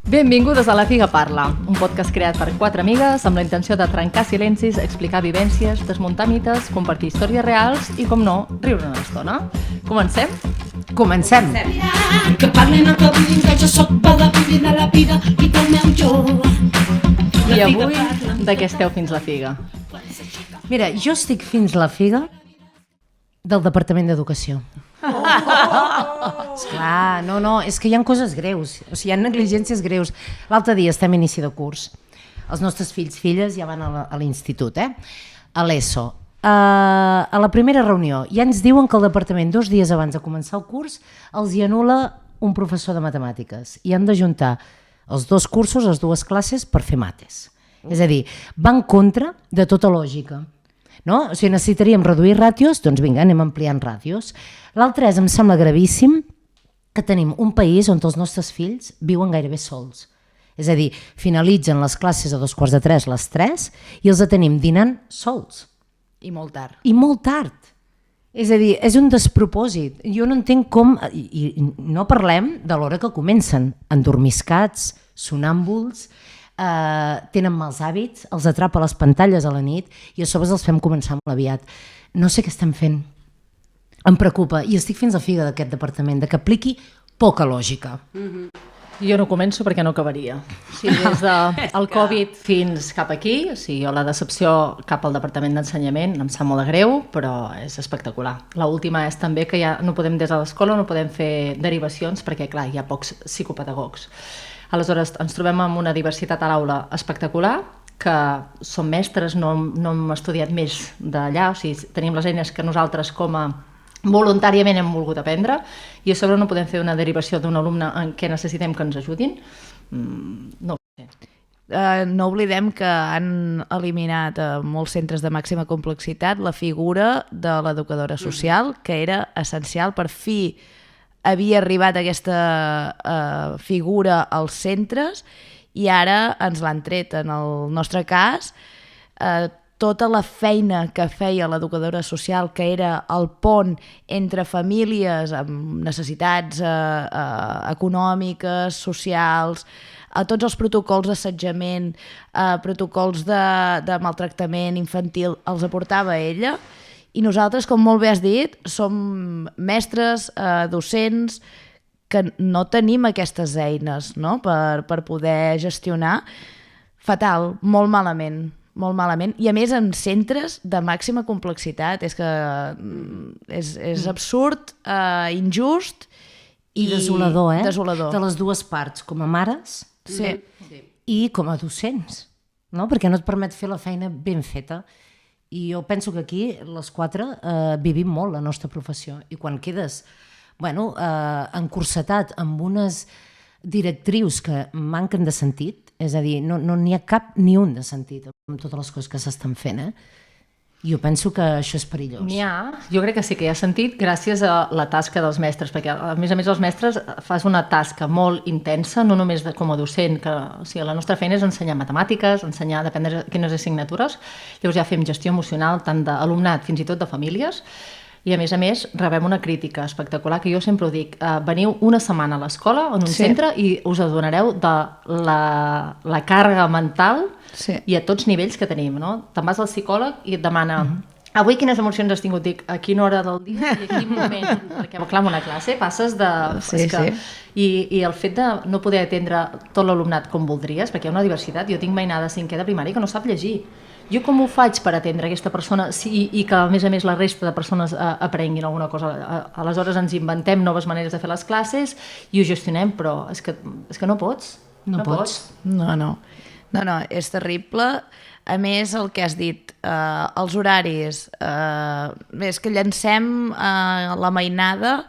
Benvingudes a La Figa Parla, un podcast creat per 4 amigues amb la intenció de trencar silencis, explicar vivències, desmuntar mites, compartir històries reals i, com no, riure una estona. Comencem? Comencem! Que parlin el que vulguin, que jo soc bada, vivint a la vida i del meu jo. I avui, de què esteu fins la figa? Mira, jo estic fins la figa del Departament d'Educació. Esclar, no, és que hi ha coses greus, o sigui, hi ha negligències greus. L'altre dia estem a inici de curs, els nostres filles ja van a l'institut, a l'ESO. A la primera reunió ja ens diuen que el departament 2 dies abans de començar el curs els hi anul·la un professor de matemàtiques i han d'ajuntar els 2 cursos, les 2 classes per fer mates. És a dir, va en contra de tota lògica. No? O sigui, necessitaríem reduir ràtios, doncs vinga, anem ampliant ràtios. L'altre és, em sembla gravíssim, que tenim un país on els nostres fills viuen gairebé sols. És a dir, finalitzen les classes a 2:45, les 3, i els tenim dinant sols. I molt tard. I molt tard. És a dir, és un despropòsit. Jo no entenc com... I no parlem de l'hora que comencen, endormiscats, sonàmbuls, tenen mals hàbits, els atrapa les pantalles a la nit i a sobre els fem començar molt aviat. No sé què estem fent. Em preocupa i estic fins a figa d'aquest departament, de que apliqui poca lògica. Jo no començo perquè no acabaria. O sigui, des del Covid fins cap aquí, o sigui, la decepció cap al Departament d'Ensenyament em sap molt de greu, però és espectacular. L'última és també que ja no podem, des de l'escola, no podem fer derivacions perquè, clar, hi ha pocs psicopedagogs. Aleshores, ens trobem amb una diversitat a l'aula espectacular, que som mestres, no hem estudiat més d'allà, o sigui, tenim les eines que nosaltres com a voluntàriament hem volgut aprendre i a sobre no podem fer una derivació d'un alumne en què necessitem que ens ajudin. No ho sé. No oblidem que han eliminat a molts centres de màxima complexitat la figura de l'educadora social, que era essencial. Per fi havia arribat aquesta figura als centres i ara ens l'han tret. En el nostre cas, tota la feina que feia l'educadora social, que era el pont entre famílies amb necessitats econòmiques, socials, a tots els protocols d'assetjament, protocols de maltractament infantil, els aportava ella. I nosaltres, com molt bé has dit, som mestres, docents, que no tenim aquestes eines, no? per poder gestionar. Fatal, molt malament. I a més en centres de màxima complexitat. És que és absurd, injust i desolador, Desolador. De les dues parts, com a mares sí. I com a docents, no? Perquè no et permet fer la feina ben feta. I jo penso que aquí les 4 vivim molt la nostra professió i quan quedes encursetat amb unes directrius que manquen de sentit, és a dir, no n'hi ha cap ni un de sentit amb totes les coses que s'estan fent, jo penso que això és perillós. N'hi ha, jo crec que sí que hi ha sentit gràcies a la tasca dels mestres, perquè a més els mestres fas una tasca molt intensa, no només com a docent, que o sigui, la nostra feina és ensenyar matemàtiques, ensenyar, depèn de quines assignatures, llavors ja fem gestió emocional tant d'alumnat fins i tot de famílies, i a més rebem una crítica espectacular, que jo sempre ho dic, veniu una setmana a l'escola en un centre i us adonareu de la càrrega mental i a tots nivells que tenim, no? Te'n vas al psicòleg i et demana avui quines emocions has tingut? Dic, a quina hora del dia i a quin moment? Perquè, clar, en una classe passes de... I el fet de no poder atendre tot l'alumnat com voldries, perquè hi ha una diversitat, jo tinc mainada 5è de primària que no sap llegir. Jo com ho faig per atendre aquesta persona i que, a més, la resta de persones aprenguin alguna cosa? Aleshores ens inventem noves maneres de fer les classes i ho gestionem, però és que no pots. No pots. No, és terrible. A més, el que has dit, els horaris, és que llancem la mainada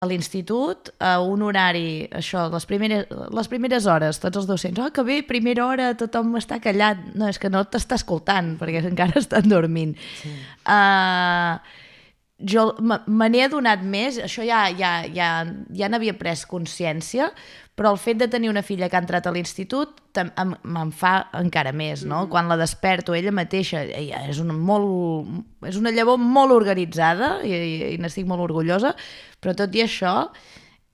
a l'institut a un horari, això, les primeres hores, tots els docents, oh, que bé, primera hora, tothom està callat. No, és que no t'està escoltant, perquè encara estan dormint. Sí. jo me n'he adonat més, això ja n'havia pres consciència, però el fet de tenir una filla que ha entrat a l'institut me'n fa encara més, no? Quan la desperto, ella mateixa és una llavor molt organitzada i n'estic molt orgullosa, però tot i això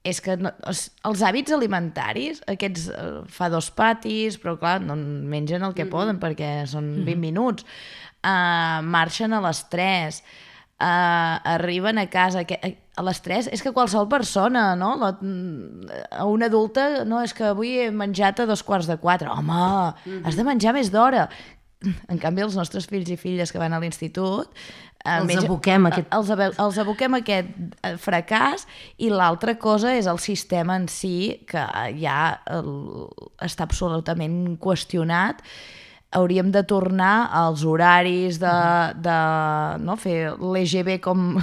és que els hàbits alimentaris, aquests fa 2 patis, però clar, no mengen el que poden perquè són 20 minuts, marxen a les 3, arriben a casa a les 3, és que qualsevol persona, no? A una adulta, no, és que avui he menjat a 3:45, home, has de menjar més d'hora. En canvi, els nostres fills i filles que van a l'institut Els aboquem a aquest... els aboquem a aquest fracàs, i l'altra cosa és el sistema en si, que ja està absolutament qüestionat. Hauríem de tornar als horaris de no, fer l'EGB com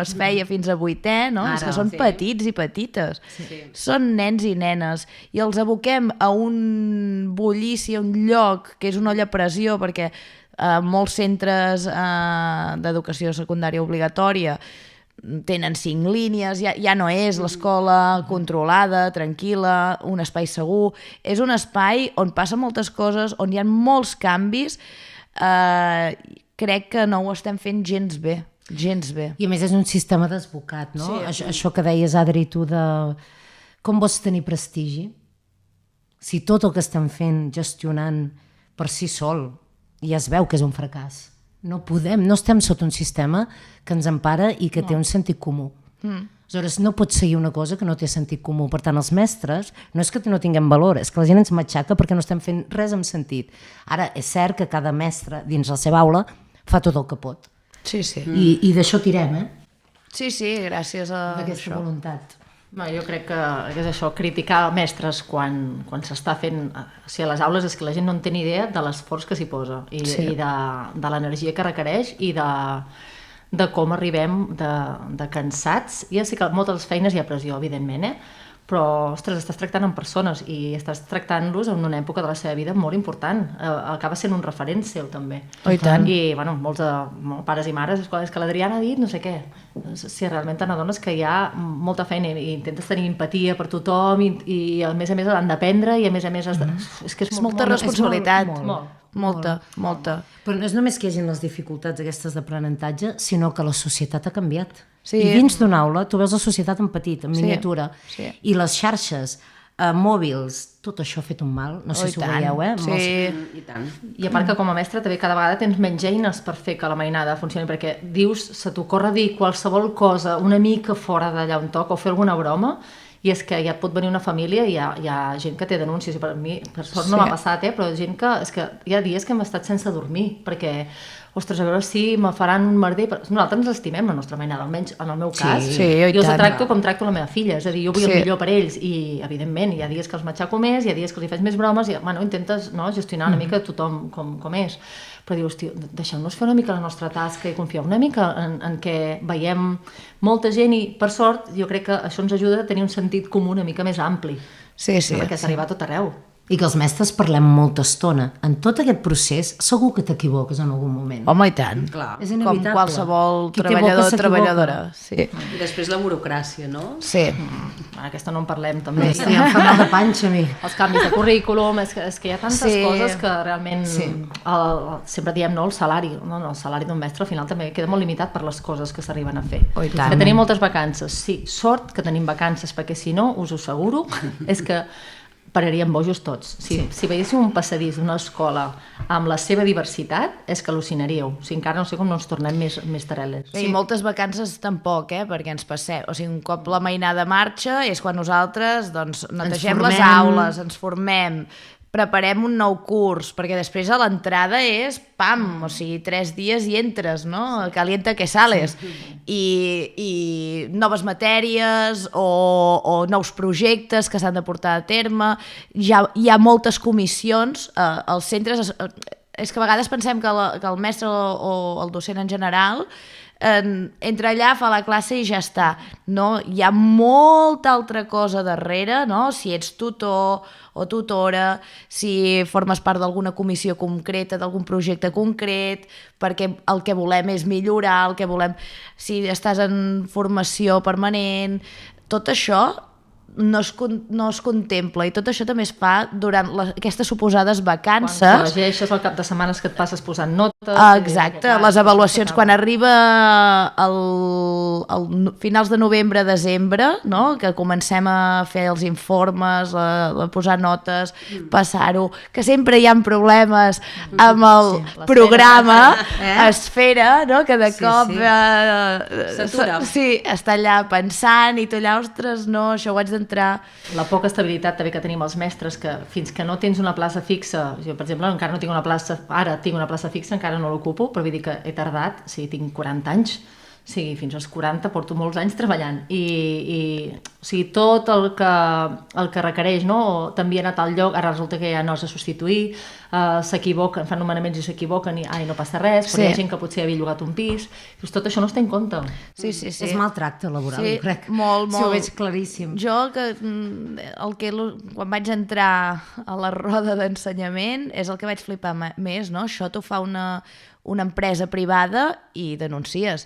es feia fins a 8è, no? És que són petits i petites. Són nens i nenes. I els aboquem a un bullici, a un lloc que és una olla a pressió, perquè molts centres d'educació secundària obligatòria tenen 5 línies, ja no és l'escola controlada, tranquil·la, un espai segur. És un espai on passen moltes coses, on hi ha molts canvis. Crec que no ho estem fent gens bé. I a més és un sistema desbocat, no? Sí. Això que deies, Adri, tu de com vols tenir prestigi si tot el que estem fent, gestionant per si sol, ja es veu que és un fracàs. No estem sota un sistema que ens empara i que té un sentit comú. Aleshores, no pots seguir una cosa que no té sentit comú. Per tant, els mestres, no és que no tinguem valor, és que la gent ens matxaca perquè no estem fent res amb sentit. Ara, és cert que cada mestre dins la seva aula fa tot el que pot. Sí. I d'això tirem, Sí, gràcies a d'aquesta això. voluntat. Jo crec que és això, criticar mestres quan s'està fent... O sigui, a les aules és que la gent no en té ni idea de l'esforç que s'hi posa i de l'energia que requereix i de com arribem de cansats. Ja sé que a moltes feines hi ha pressió, evidentment, però, ostres, estàs tractant amb persones i estàs tractant-los en una època de la seva vida molt important. Acaba sent un referent seu, també. Oh, i tant. I, bueno, molts pares i mares, és que l'Adriana ha dit no sé què. Si realment te n'adones que hi ha molta feina i intentes tenir empatia per tothom i a més han d'aprendre i a més has de... És que és molta responsabilitat. Molt. Molta. Però no és només que hi hagi les dificultats aquestes d'aprenentatge, sinó que la societat ha canviat. Sí. I dins d'una aula tu veus la societat en petit, en miniatura, i les xarxes, mòbils, tot això ha fet un mal. No sé si ho veieu, Sí. I tant. I a part que com a mestre també cada vegada tens menys eines per fer que la mainada funcioni, perquè dius, se t'ocorre dir qualsevol cosa una mica fora d'allà on toca o fer alguna broma, i és que ja et pot venir una família i hi ha gent que té denúncies, i per mi, per sort no m'ha passat, però gent que, és que hi ha dies que hem estat sense dormir, perquè, ostres, a veure si me faran un merder, però nosaltres ens estimem la nostra mainada, almenys en el meu cas, i jo els tant. tracto com tracto la meva filla, és a dir, jo vull el millor per ells, i evidentment hi ha dies que els matxaco més, hi ha dies que els hi faig més bromes, i bueno, intentes gestionar una mica tothom com és, però dius, tio, deixeu-nos fer una mica la nostra tasca i confiar una mica en què veiem molta gent, i per sort jo crec que això ens ajuda a tenir un sentit comú una mica més ampli, perquè s'arriba a tot arreu. I que els mestres parlem molta estona. En tot aquest procés segur que t'equivoques en algun moment. Home, i tant. Clar. És Com inevitable. qualsevol Qui té treballador boca o treballadora. Sí. I després la burocràcia, no? Sí. Aquesta no en parlem, també. Sí, em fa mal de panxa a mi. Els canvis de currículum, és que hi ha tantes coses que realment sempre diem, no, el salari d'un mestre al final també queda molt limitat per les coses que s'arriben a fer. Oh, i tant. Que tenim moltes vacances, sí, sort que tenim vacances, perquè si no, us ho asseguro, és que pararíem bojos tots. Si veiéssiu un passadís d'una escola amb la seva diversitat, és que al·lucinaríeu. O sigui, encara no sé com no ens tornem més tareles. I moltes vacances tampoc, perquè ens passem. O sigui, un cop la mainada marxa és quan nosaltres netegem les aules, ens formem, preparem un nou curs, perquè després a l'entrada és pam, o sigui, 3 dies i entres, no? Calienta que sales. I noves matèries o nous projectes que s'han de portar a terme. Hi ha moltes comissions als centres. És que a vegades pensem que el mestre o el docent en general entra allà, fa la classe i ja està. No? Hi ha molta altra cosa darrere, no? Si ets tutor o tutora, si formes part d'alguna comissió concreta, d'algun projecte concret, perquè el que volem és millorar, si estàs en formació permanent, tot això no es contempla, i tot això també es fa durant aquestes suposades vacances. Quan llegeixes el cap de setmanes que et passes posant notes... Exacte, les avaluacions quan arriba finals de novembre, desembre, no? Que comencem a fer els informes, a posar notes, passar-ho, que sempre hi ha problemes amb el programa, Esfera, no? Que de cop s'atura. Sí, està allà pensant i tu allà, ostres, no, això ho haig d'entrar. La poca estabilitat també que tenim els mestres, que fins que no tens una plaça fixa, jo per exemple encara no tinc una plaça, ara tinc una plaça fixa, encara no l'ocupo, però vull dir que he tardat, o sigui, tinc 40 anys, o sigui, fins als 40 porto molts anys treballant i o sigui, tot el que requereix, no? T'envien a tal lloc, ara resulta que ja no has de substituir, s'equivoquen, fan nomenaments i s'equivoquen i no passa res, però hi ha gent que potser havia llogat un pis, doncs tot això no es té en compte. Sí. És maltracte laboral, sí, jo crec. Molt. Sí, ho veig claríssim. Jo, quan vaig entrar a la roda d'ensenyament, és el que vaig flipar més, no? Això t'ho fa una empresa privada i denuncies.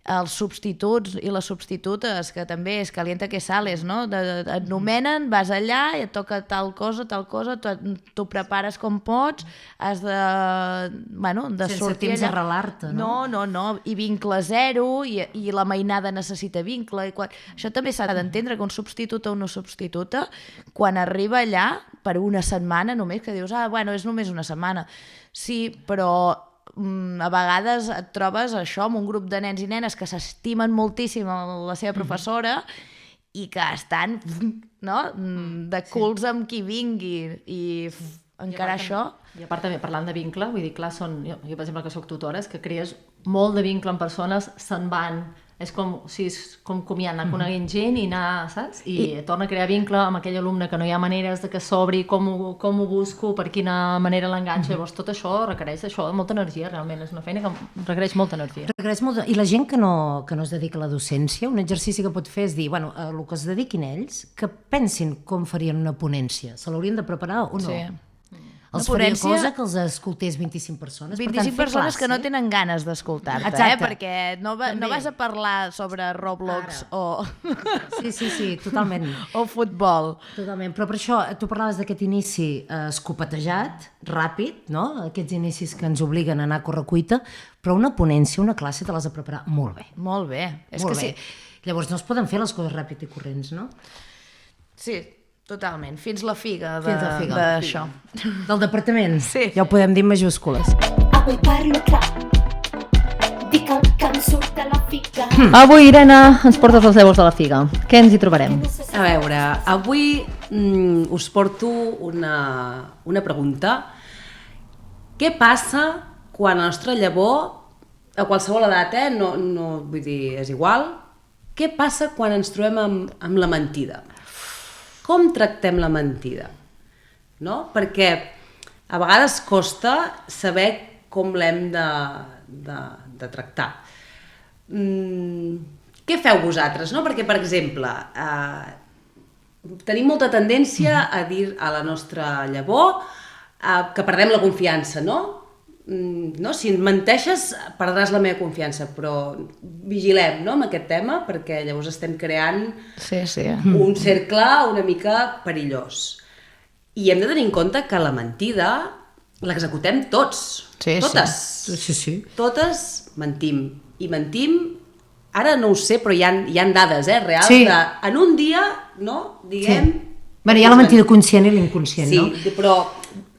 Els substituts i les substitutes, que també és calienta que sales, no? Et nomenen, vas allà i et toca tal cosa, t'ho prepares com pots, has de sense sortir temps allà. d'arrelar-te, no? No, i vincle zero, i la mainada necessita vincle. Això també s'ha d'entendre, que un substitut o una substituta, quan arriba allà, per una setmana només, que dius, és només una setmana. Sí, però a vegades et trobes això amb un grup de nens i nenes que s'estimen moltíssim la seva professora i que estan de culs amb qui vingui i encara això... I a part també parlant de vincle, vull dir, clar, jo per exemple que soc tutora, és que crees molt de vincle amb persones, se'n van, és com comiat, anar coneguent gent i anar, saps? I torna a crear vincle amb aquell alumne que no hi ha maneres de que s'obri, com ho busco, per quina manera l'enganxo, llavors tot això requereix molta energia, realment, és una feina que requereix molta energia. I la gent que no es dedica a la docència, un exercici que pot fer és dir, el que es dediquin ells, que pensin com farien una ponència, se l'haurien de preparar o no? Sí. Els faria cosa que els escoltés 25 persones. 25 persones que no tenen ganes d'escoltar-te, perquè no vas a parlar sobre Roblox o... Sí, totalment. O futbol. Totalment, però per això tu parlaves d'aquest inici escopetejat, ràpid, no? Aquests inicis que ens obliguen a anar a correcuita, però una ponència, una classe te l'has de preparar molt bé. Molt bé. Sí. Llavors no es poden fer les coses ràpid i corrents, no? Sí, totalment, fins la figa d'això. Del departament? Sí. Ja ho podem dir en majúscules. Avui parlo clar, dic el que em surt de la figa. Avui, Irene, ens portes els deures de la figa. Què ens hi trobarem? A veure, avui us porto una pregunta. Què passa quan la nostra llavor, a qualsevol edat, no vull dir, és igual, què passa quan ens trobem amb la mentida? Com tractem la mentida? No? Perquè a vegades costa saber com l'hem de tractar. Què feu vosaltres? No? Perquè, per exemple, tenim molta tendència a dir a la nostra llavor que perdem la confiança, no? Si em menteixes perdràs la meva confiança, però vigilem, no, amb aquest tema, perquè llavors estem creant un cercle una mica perillós. I hem de tenir en compte que la mentida l'executem tots, totes. Sí. Totes mentim. I mentim, ara no ho sé, però hi ha dades reals, en un dia, no, diguem... Hi ha la mentida conscient i l'inconscient, no? Sí, però...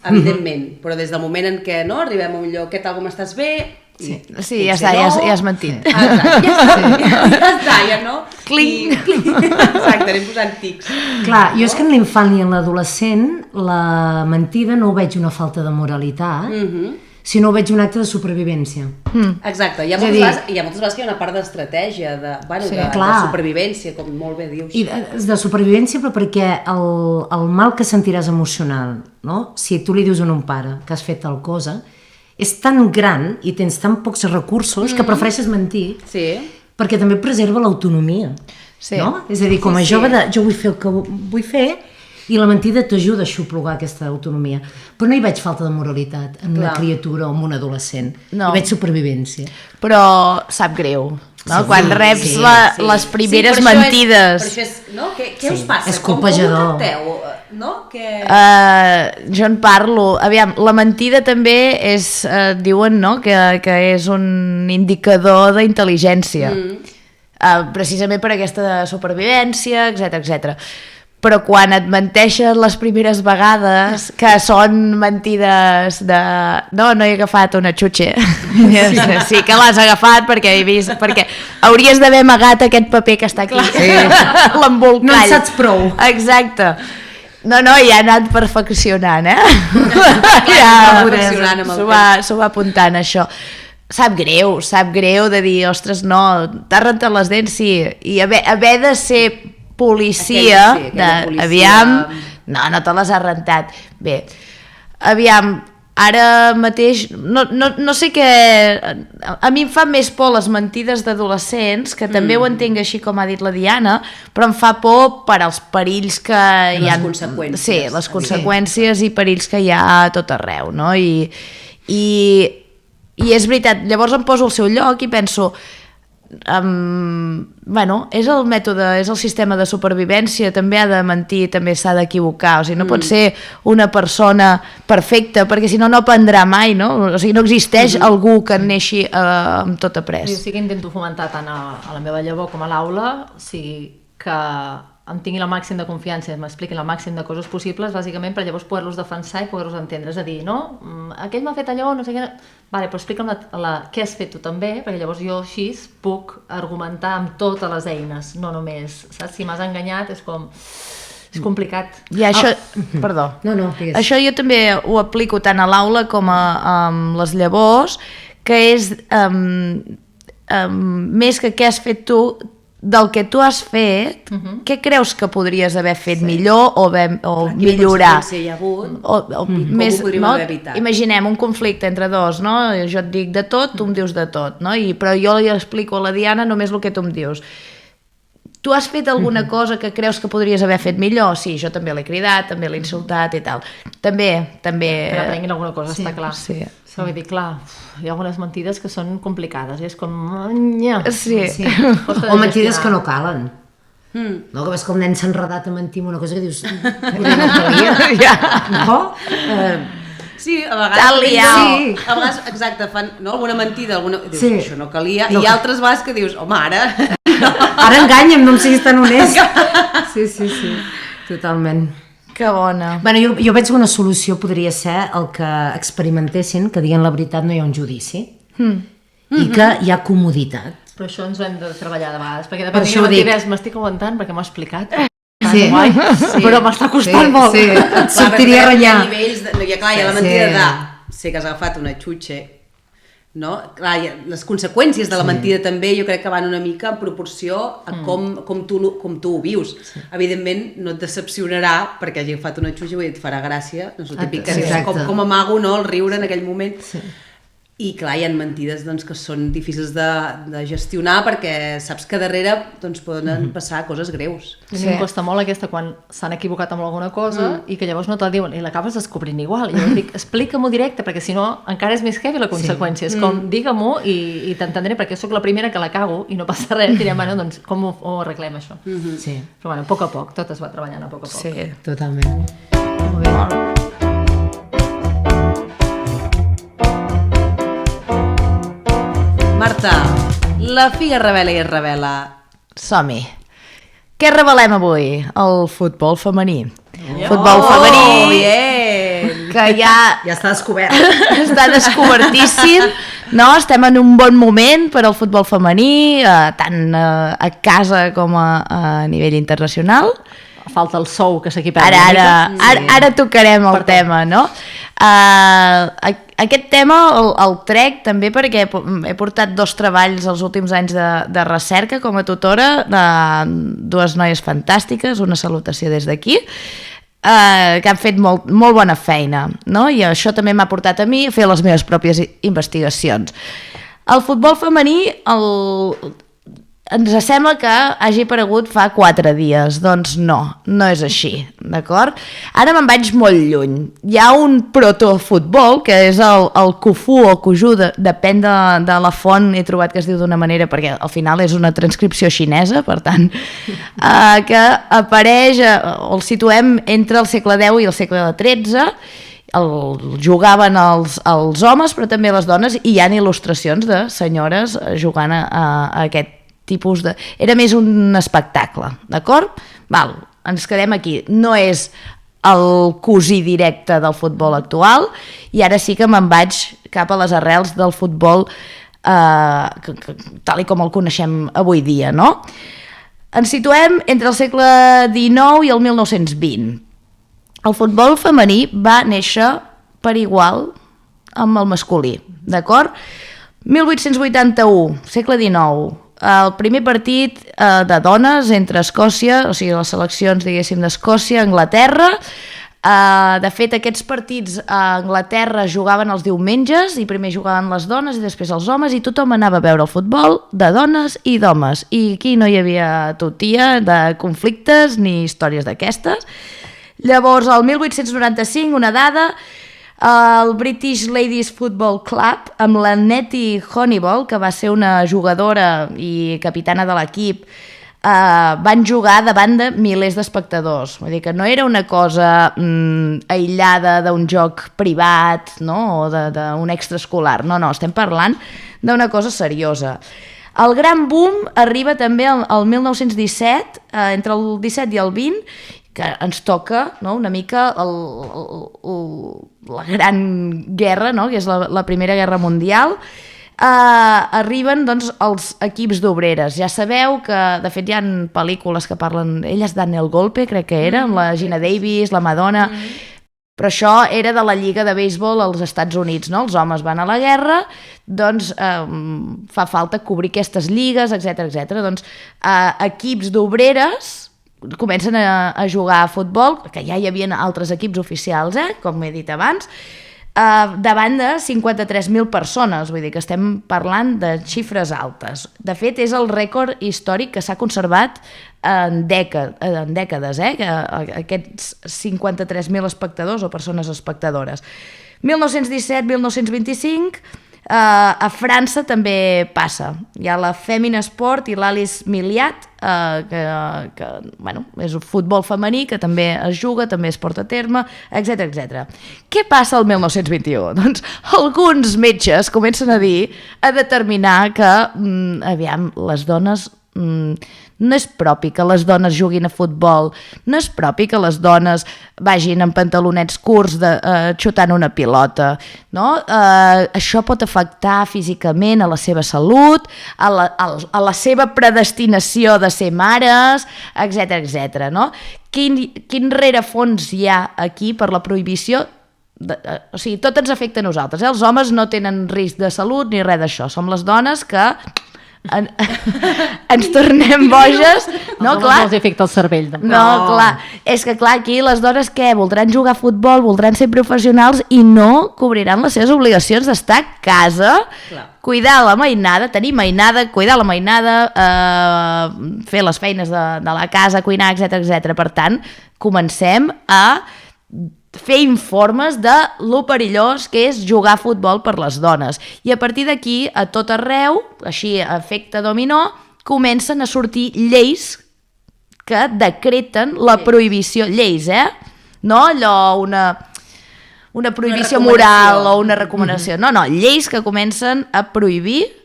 evidentment, però des del moment en què arribem a un lloc, què tal, com estàs bé? Sí, ja està, ja has mentit. Ja està, ja no? Cling! Exacte, anem posant tics. Clar, jo és que en l'infant i en l'adolescent la mentida no ho veig una falta de moralitat, sinó ho veig un acte de supervivència. Exacte, hi ha moltes vegades que hi ha una part d'estratègia, de supervivència, com molt bé dius. I de supervivència, però perquè el mal que sentiràs emocional, no? Si tu li dius a un pare que has fet tal cosa és tan gran i tens tan pocs recursos que prefereixes mentir Sí. perquè també preserva l'autonomia. Sí. No? És a dir, com a jove, jo vull fer el que vull fer i la mentida t'ajuda a xuplugar aquesta autonomia. Però no hi veig falta de moralitat en una criatura o en un adolescent. No. Hi veig supervivència. Però sap greu, no? Sí, Quan reps sí, les primeres per això mentides. Per això és, no? Què us passa? és colpejador. Com ho tracteu? No? Que... Jo en parlo. Aviam, la mentida també és, diuen, no?, que és un indicador d'intel·ligència. Precisament per aquesta supervivència, etc. Però quan et menteixen les primeres vegades, que són mentides de... No he agafat una xutxe. Sí que l'has agafat perquè he vist... Perquè hauries d'haver amagat aquest paper que està aquí. Sí. L'embolcall. No en saps prou. Exacte. No, ja ha anat perfeccionant, perfeccionant amb el S'ho va apuntant, això. Sap greu de dir, ostres, no, t'has rentat les dents, sí, i haver de ser policia, aquella policia. aviam, no te les has rentat. Bé, aviam, ara mateix, no sé què... A mi em fa més por les mentides d'adolescents, que també ho entenc així com ha dit la Diana, però em fa por per als perills que hi ha... Les conseqüències. Sí, les conseqüències i perills que hi ha a tot arreu, no? I és veritat, llavors em poso al seu lloc i penso... és el mètode, és el sistema de supervivència, també ha de mentir, també s'ha d'equivocar, o sigui, no pot ser una persona perfecta, perquè si no aprendrà mai, no? O sigui, no existeix algú que neixi amb tot après. Jo sí que intento fomentar tant a la meva llavor com a l'aula, o sigui, que em tinguin el màxim de confiança i m'expliquin el màxim de coses possibles, bàsicament per llavors poder-los defensar i poder-los entendre. És a dir, no? Aquell m'ha fet allò, no sé què... Vale, però explica'm què has fet tu també, perquè llavors jo així puc argumentar amb totes les eines, no només, saps? Si m'has enganyat és com... És complicat. I això... Perdó. No, digues. Això jo també ho aplico tant a l'aula com amb les llavors, que és més que què has fet tu, del que tu has fet, què creus que podries haver fet millor o millorar? Quina conseqüència hi ha hagut? Com ho podríem haver evitat? Imaginem un conflicte entre dos, no? Jo et dic de tot, tu em dius de tot, no? Però jo li explico a la Diana només el que tu em dius. Tu has fet alguna cosa que creus que podries haver fet millor? Sí, jo també l'he cridat, també l'he insultat i tal. També... Que aprenguin alguna cosa, està clar. Sí. Vull dir, clar, hi ha algunes mentides que són complicades, és com... Sí. O mentides que no calen. No, que ves que el nen s'ha enredat a mentir amb una cosa que dius... No calia. No? Sí, a vegades... T'ha liat. Sí, a vegades, exacte, fan alguna mentida, dius, Sí. això no calia, i altres vegades que dius, home, ara... Ara enganya'm, no em siguis tan honest. Sí. Totalment. Que bona. Bueno, jo veig que una solució podria ser el que experimentessin, que diguin la veritat, no hi ha un judici, i que hi ha comoditat. Però això ens ho hem de treballar de vegades, perquè Per depèn això de ho dic. mentides m'estic aguantant perquè m'ho ha explicat. Sí. Guai, però m'està costant molt. Sí, et sortiria a renyar. Nivells de, hi ha la mentida de sé que has agafat una xutxe, no? Clar, les conseqüències de la mentida també jo crec que van una mica en proporció a com tu ho vius. Evidentment no et decepcionarà perquè hagi agafat una xutxa i et farà gràcia, no és el típic que dius, com amago, no?, el riure en aquell moment. I clar, hi ha mentides doncs, que són difícils de gestionar perquè saps que darrere doncs, poden passar coses greus. A mi em costa molt aquesta quan s'han equivocat amb alguna cosa i que llavors no te la diuen i l'acabes descobrint igual. I llavors dic, explica-m'ho directe, perquè si no encara és més heavy la conseqüència. És com, digue-m'ho i t'entendré, perquè sóc la primera que la cago i no passa res. Direm, bueno, doncs com ho arreglem això? Sí, Però bueno, a poc a poc, tot es va treballant a poc a poc. Sí. totalment. Molt bé. Marta, la figa revela i es revela. Som-hi. Què revelem avui? El futbol femení. Futbol femení, Bien! que ja Ja està descobert. està descobertíssim, no? Estem en un bon moment per al futbol femení, tant a casa com a nivell internacional. Falta el sou que s'equipara una mica. Ara tocarem el tema, no? Aquest tema el trec també perquè he portat 2 treballs els últims anys de recerca com a tutora de 2 noies fantàstiques, una salutació des d'aquí, que han fet molt bona feina, no? I això també m'ha portat a mi a fer les meves pròpies investigacions. El futbol femení ens sembla que hagi aparegut fa 4 dies. Doncs no és així, d'acord? Ara me'n vaig molt lluny. Hi ha un protofutbol, que és el Cufu o Cujú, depèn de la font, he trobat que es diu d'una manera, perquè al final és una transcripció xinesa, per tant, que apareix, el situem entre el segle X i el segle XIII, el jugaven els homes, però també les dones, i hi ha il·lustracions de senyores jugant a aquest tipus de... Era més un espectacle, d'acord? Val, ens quedem aquí. No és el cosí directe del futbol actual, i ara sí que me'n vaig cap a les arrels del futbol tal i com el coneixem avui dia, no? Ens situem entre el segle XIX i el 1920. El futbol femení va néixer per igual amb el masculí, d'acord? 1881, segle XIX, el primer partit de dones entre Escòcia, o sigui, les seleccions, diguéssim, d'Escòcia, Anglaterra. De fet, aquests partits a Anglaterra jugaven els diumenges, i primer jugaven les dones i després els homes, i tothom anava a veure el futbol de dones i d'homes. I aquí no hi havia tutia de conflictes ni històries d'aquestes. Llavors, el 1895, una dada, el British Ladies Football Club, amb la Nettie Honeyball, que va ser una jugadora i capitana de l'equip, van jugar davant de milers d'espectadors. Vull dir que no era una cosa aïllada d'un joc privat, no? O d'un extraescolar. No, estem parlant d'una cosa seriosa. El gran boom arriba també al 1917, entre el 17 i el 20, que ens toca, no? Una mica la gran guerra, no? Que és la Primera Guerra Mundial. Arriben doncs, els equips d'obreres. Ja sabeu que, de fet, hi ha pel·lícules que parlen... Ella és Daniel Golpe, crec que era, amb la Gina Davis, la Madonna... Però això era de la lliga de béisbol als Estats Units, no? Els homes van a la guerra, doncs fa falta cobrir aquestes lligues, etc. Doncs equips d'obreres comencen a jugar a futbol, que ja hi havia altres equips oficials, com he dit abans, davant de 53.000 persones, vull dir que estem parlant de xifres altes. De fet, és el rècord històric que s'ha conservat en dècades, aquests 53.000 espectadors o persones espectadores. 1917-1925, a França també passa. Hi ha la Femina Sport i l'Alice Milliat, que bueno, és un futbol femení que també es juga, també es porta a terme, etc. Què passa al 1921? Doncs alguns metges comencen a determinar que, aviam, les dones... no és propi que les dones juguin a futbol, no és propi que les dones vagin amb pantalonets curts xutant una pilota, no? Això pot afectar físicament a la seva salut, a la seva predestinació de ser mares, etc. No? Quin rerefons hi ha aquí per la prohibició? O sigui, tot ens afecta a nosaltres, Els homes no tenen risc de salut ni res d'això, som les dones que ens tornem boges, no? Clar, els afecta el cervell. no, clar, és que clar, aquí les dones què? Voldran jugar a futbol, voldran ser professionals i no cobriran les seves obligacions d'estar a casa, cuidar la mainada, tenir mainada, cuidar la mainada, fer les feines de la casa, cuinar, etc. Per tant, comencem a fer informes de lo perillós que és jugar a futbol per les dones. I a partir d'aquí, a tot arreu, així a efecte dominó, comencen a sortir lleis que decreten la prohibició. Lleis, No allò, una prohibició moral o una recomanació. No, lleis que comencen a prohibir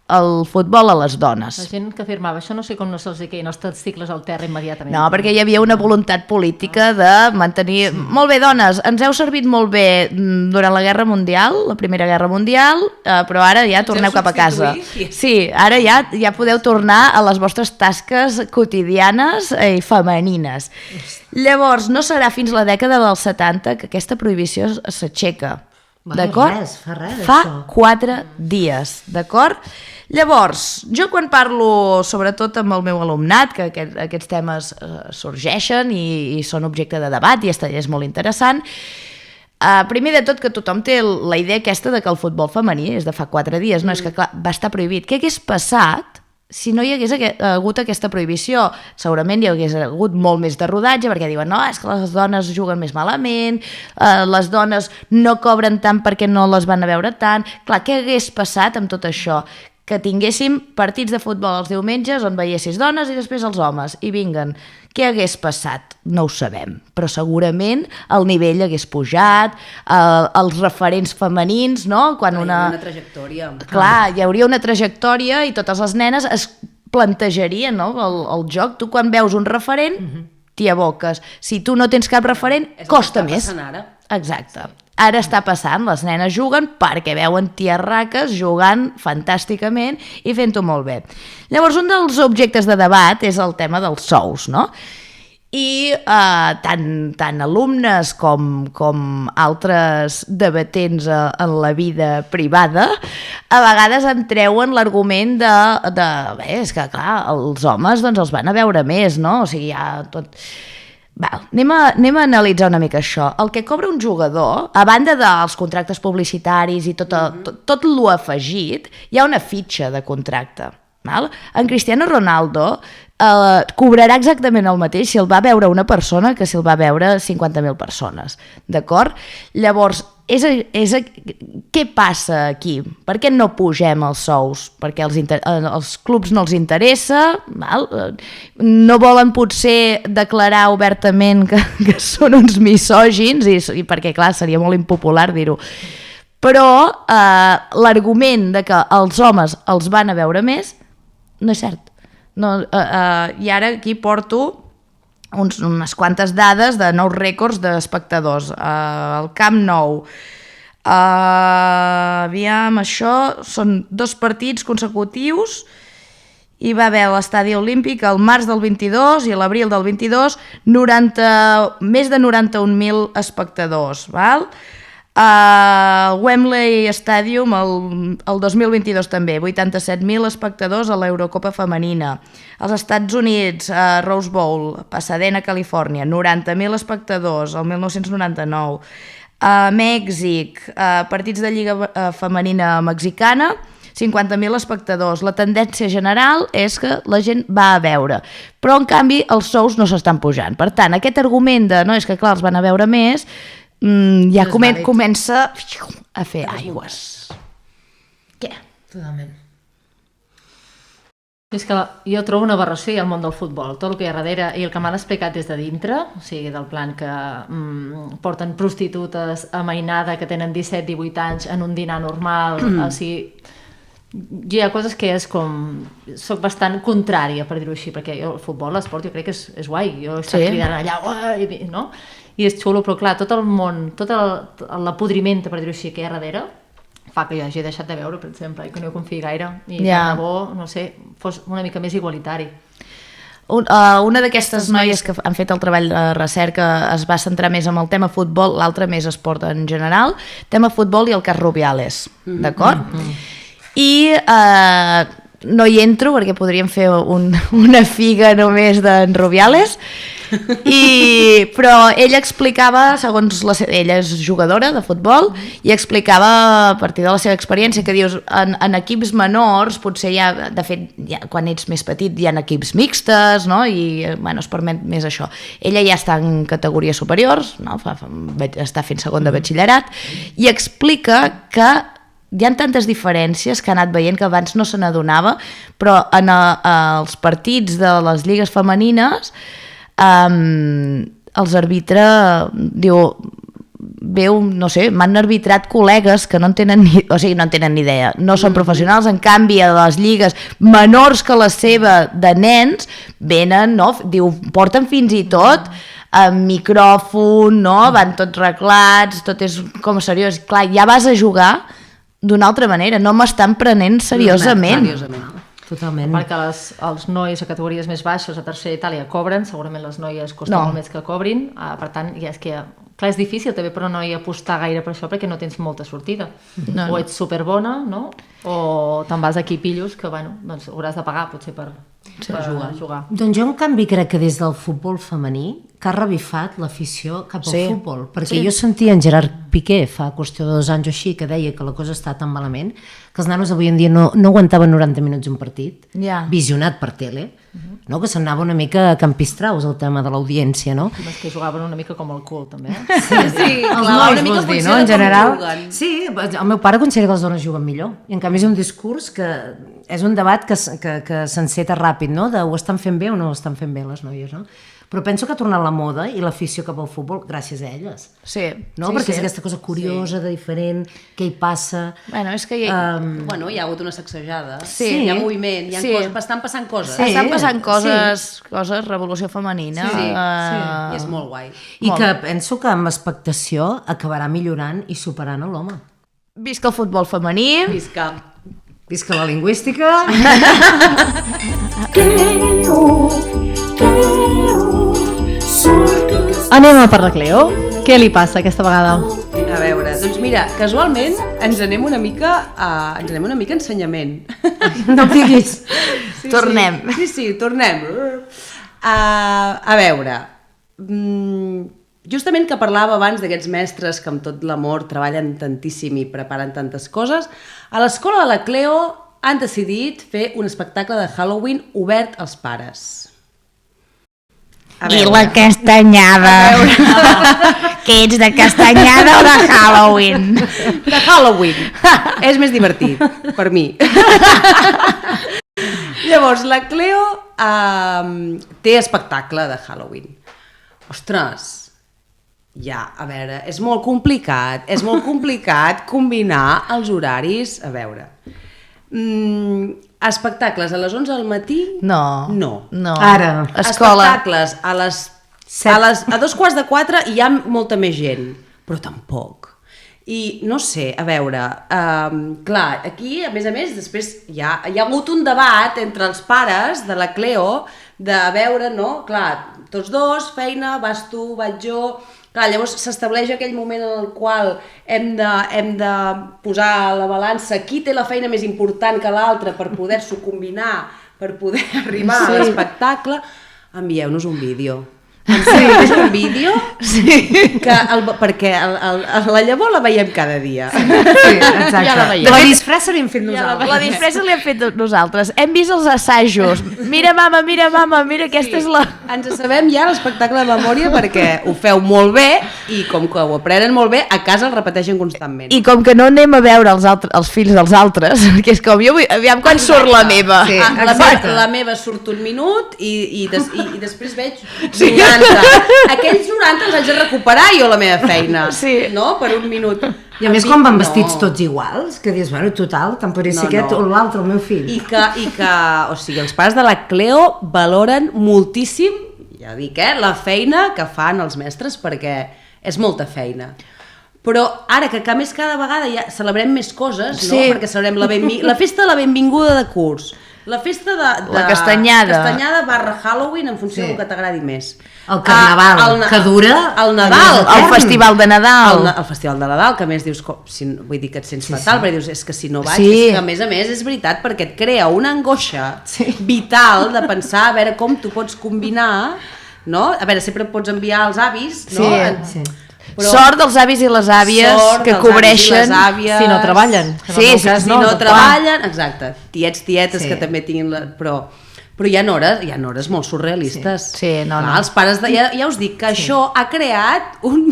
el futbol a les dones. La gent que afirmava això no sé com no se'ls queien els testicles al terra immediatament. No, perquè hi havia una voluntat política de mantenir... Sí. Molt bé, dones, ens heu servit molt bé durant la Guerra Mundial, la Primera Guerra Mundial, però ara ja torneu cap a casa. Sí, ara ja podeu tornar a les vostres tasques quotidianes i femenines. Llavors, no serà fins la dècada dels 70 que aquesta prohibició s'aixeca. d'acord? Fa res, Fa això. 4 dies, d'acord? Llavors, jo quan parlo, sobretot amb el meu alumnat, que aquests temes sorgeixen i són objecte de debat i és molt interessant, primer de tot que tothom té la idea aquesta de que el futbol femení és de fa 4 dies, no? És que clar, va estar prohibit. Què hagués passat si no hi hagués hagut aquesta prohibició? Segurament hi hagués hagut molt més de rodatge, perquè diuen, no, és que les dones juguen més malament, les dones no cobren tant perquè no les van a veure tant. Clar, què hagués passat amb tot això? Que tinguéssim partits de futbol els diumenges on veiessis dones i després els homes, i vinguen. Què hagués passat? No ho sabem, però segurament el nivell hagués pujat, els referents femenins, no? Quan Una trajectòria. Clar, hi hauria una trajectòria i totes les nenes es plantejarien, no? el joc. Tu quan veus un referent t'hi aboques. Si tu no tens cap referent, costa més. Ara. Exacte. Ara està passant, les nenes juguen perquè veuen tiarraques jugant fantàsticament i fent-ho molt bé. Llavors, un dels objectes de debat és el tema dels sous, no? I tant alumnes com altres debatents en la vida privada a vegades em treuen l'argument de bé, és que clar, els homes doncs els van a veure més, no? O sigui, ja tot... Val, anem a analitzar una mica això. El que cobra un jugador, a banda dels contractes publicitaris i tot lo afegit, hi ha una fitxa de contracte. Val? En Cristiano Ronaldo cobrarà exactament el mateix si el va veure una persona que si el va veure 50.000 persones. D'acord? Llavors, què passa aquí? Per què no pugem els sous? Perquè els clubs no els interessa, val? No volen potser declarar obertament que són uns misògins, i perquè clar, seria molt impopular dir-ho. Però l'argument de que els homes els van a veure més no és cert. I ara aquí porto unes quantes dades de nous rècords d'espectadors. El Camp Nou, aviam, això són 2 partits consecutius, hi va haver a l'Estadi Olímpic el març del 22 i l'abril del 22 més de 91.000 espectadors, val? Al Wembley Stadium el 2022 també, 87.000 espectadors a l'Eurocopa femenina. Als Estats Units, a Rose Bowl, Pasadena, Califòrnia, 90.000 espectadors, el 1999. A Mèxic, partits de Lliga Femenina Mexicana, 50.000 espectadors. La tendència general és que la gent va a veure, però en canvi els sous no s'estan pujant. Per tant, aquest argument de no, és que clar, els van a veure més, ja comença a fer aigües. Què? Totalment. És que jo trobo una aberració al món del futbol, tot el que hi ha darrere i el que m'han explicat des de dintre, o sigui, del plan que porten prostitutes a mainada que tenen 17-18 anys en un dinar normal, o sigui, hi ha coses que és com... Soc bastant contrària, per dir-ho així, perquè jo, el futbol, l'esport, jo crec que és guai, jo he estat cridant allà, no? I és xulo, però clar, tot el món, tot l'apodriment, per dir-ho així, que hi ha darrere, fa que jo hagi deixat de veure, per exemple, i que no hi confio gaire, i tant de bo, no sé, fos una mica més igualitari. Una d'aquestes noies que han fet el treball de recerca es va centrar més en el tema futbol, l'altra més esport en general, tema futbol i el cas Rubiales, d'acord? I no hi entro perquè podríem fer una figa només d'en Rubiales, però ella explicava, segons ella és jugadora de futbol, i explicava a partir de la seva experiència que dius, en equips menors potser de fet, quan ets més petit hi ha equips mixtes, no? I bueno, es permet més això. Ella ja està en categories superiors, no? Està fent segon de batxillerat, i explica que hi ha tantes diferències que ha anat veient que abans no se n'adonava, però en els partits de les lligues femenines els arbitra diu, veu, no sé, m'han arbitrat col·legues que no en tenen ni idea, no són professionals, en canvi a les lligues menors que la seva de nens venen, no? Diu, porten fins i tot amb micròfon, no? Van tots reglats, tot és com seriós, clar, ja vas a jugar d'una altra manera, no m'estan prenent seriosament. Totalment. Perquè els nois a categories més baixes, a tercera i tal, ja cobren, segurament les noies costa molt més que cobrin, per tant, ja és que Clar, és difícil també per una noia apostar gaire per això perquè no tens molta sortida. No, o ets superbona, no? O te'n vas aquí pillos que, bueno, doncs hauràs de pagar potser per jugar. Doncs jo, en canvi, crec que des del futbol femení que ha revifat l'afició cap al futbol. Perquè jo sentia en Gerard Piqué fa qüestió de 2 anys o així que deia que la cosa està tan malament que els nanos avui en dia no aguantaven 90 minuts un partit, visionat per tele, no? Que s'anava una mica a campistraus el tema de l'audiència, no? És que jugaven una mica com el cul, també. Sí, Els clar, nois, una mica vols dir, funció no? de En com general. juguen. Sí, el meu pare considera que les dones juguen millor. I en canvi és un discurs que és un debat que s'enceta ràpid, no? De ho estan fent bé o no ho estan fent bé les noies, no? Però penso que ha tornat la moda i l'afició cap al futbol gràcies a elles. Sí. No? Perquè és aquesta cosa curiosa, de diferent, què hi passa... Bueno, és que Bueno, hi ha hagut una sacsejada. Sí. Hi ha moviment, hi ha coses, estan passant coses. Sí. estan passant coses, revolució femenina. Sí, i és molt guai. I que penso que amb expectació acabarà millorant i superant a l'home. Visca el futbol femení. Visca. Visca la lingüística. Anem a per la Cleo. Què li passa aquesta vegada? A veure, doncs mira, casualment ens anem una mica a ensenyament. No em diguis. Tornem. Sí, tornem. A veure, justament que parlava abans d'aquests mestres que amb tot l'amor treballen tantíssim i preparen tantes coses, a l'escola de la Cleo han decidit fer un espectacle de Halloween obert als pares. I la castanyada. Que ets de castanyada o de Halloween? De Halloween. És més divertit, per mi. Llavors, la Cleo té espectacle de Halloween. Ostres, ja, a veure, és molt complicat combinar els horaris. A veure, espectacles a les 11 del matí? No. Ara. Escola. Espectacles a 3:45 hi ha molta més gent, però tampoc. I no sé, a veure, clar, aquí a més, després hi ha hagut un debat entre els pares de la Cleo de veure, no? Clar, tots dos, feina, vas tu, vaig jo... Clar, llavors s'estableix aquell moment en el qual hem de posar a la balança qui té la feina més important que l'altre per poder-s'ho combinar, per poder arribar a l'espectacle. Envieu-nos un vídeo. Envieu-nos un vídeo perquè la llavor la veiem cada dia. Sí, exacte. Ja la veiem. La disfressa l'hem fet nosaltres. La disfressa l'hem fet nosaltres. Hem vist els assajos. Mira, mama, aquesta és la... Ens sabem ja l'espectacle de memòria perquè ho feu molt bé i com que ho aprenen molt bé, a casa el repeteixen constantment. I com que no anem a veure els fills dels altres, que és com jo vull... Aviam quan surt la meva. Sí, La meva surt un minut i després veig 90. Aquells 90 els haig de recuperar jo la meva feina, no? Per un minut. I a més quan van vestits tots iguals, que dius, bueno, total, tant podria ser aquest o l'altre, el meu fill. I que, o sigui, els pares de la Cleo valoren moltíssim, ja dic, la feina que fan els mestres perquè és molta feina. Però ara que a més cada vegada ja celebrem més coses, no? Perquè celebrem la festa de la benvinguda de curs, la festa de la castanyada / Halloween en funció del que t'agradi més. El carnaval, que dura... El Nadal. El festival de Nadal. El festival de Nadal, que a més dius, vull dir que et sents fatal, perquè dius, és que si no vaig, Sí. és que a més és veritat, perquè et crea una angoixa vital de pensar a veure com tu pots combinar, no? A veure, sempre pots enviar els avis, no? Sí. Però Sort dels avis i les àvies que cobreixen Si no treballen. que en el Sí, meu cas si no treballen, exacte, tietes que també tinguin però hi ha hores molt surrealistes. Sí, no. Els pares ja us dic que això ha creat un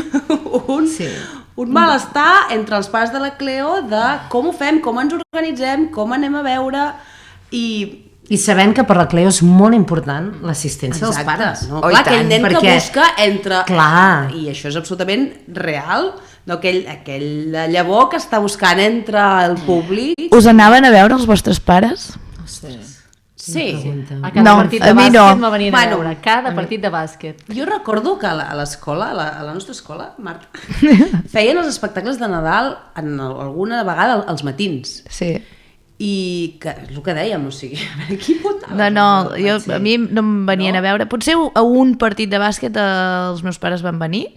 malestar entre els pares de la Cleo de com ho fem, com ens organitzem, com anem a veure I sabent que per la Cleo és molt important l'assistència dels pares. No? Clar, aquell nen que busca entre... Clar. I això és absolutament real, no? aquell llavor que està buscant entre el públic. Us anaven a veure els vostres pares? Sí. A cada No, partit a de mi bàsquet no. me venien a Bueno, veure. Cada partit de bàsquet. Jo recordo que a l'escola, a la nostra escola, Marta, feien els espectacles de Nadal alguna vegada als matins. Sí. I que, és el que dèiem, o sigui, a veure, qui pot anar? A mi no em venien a veure. Potser a un partit de bàsquet els meus pares van venir,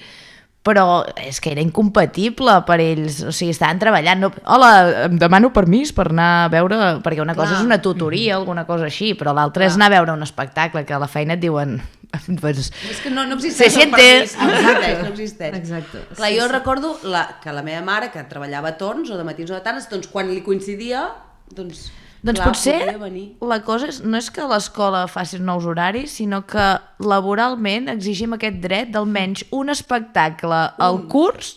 però és que era incompatible per ells, o sigui, estaven treballant, no, hola, em demano permís per anar a veure, perquè una cosa és una tutoria, alguna cosa així, però l'altra és anar a veure un espectacle, que a la feina et diuen... Pues, és que no existeix el permís, no existeix. Exacte. Clar, jo recordo que la meva mare, que treballava a torns, o de matins o de tardes, doncs quan li coincidia, doncs clar, potser podia venir. la cosa no és que l'escola faci nous horaris, sinó que laboralment exigim aquest dret d'almenys un espectacle al curs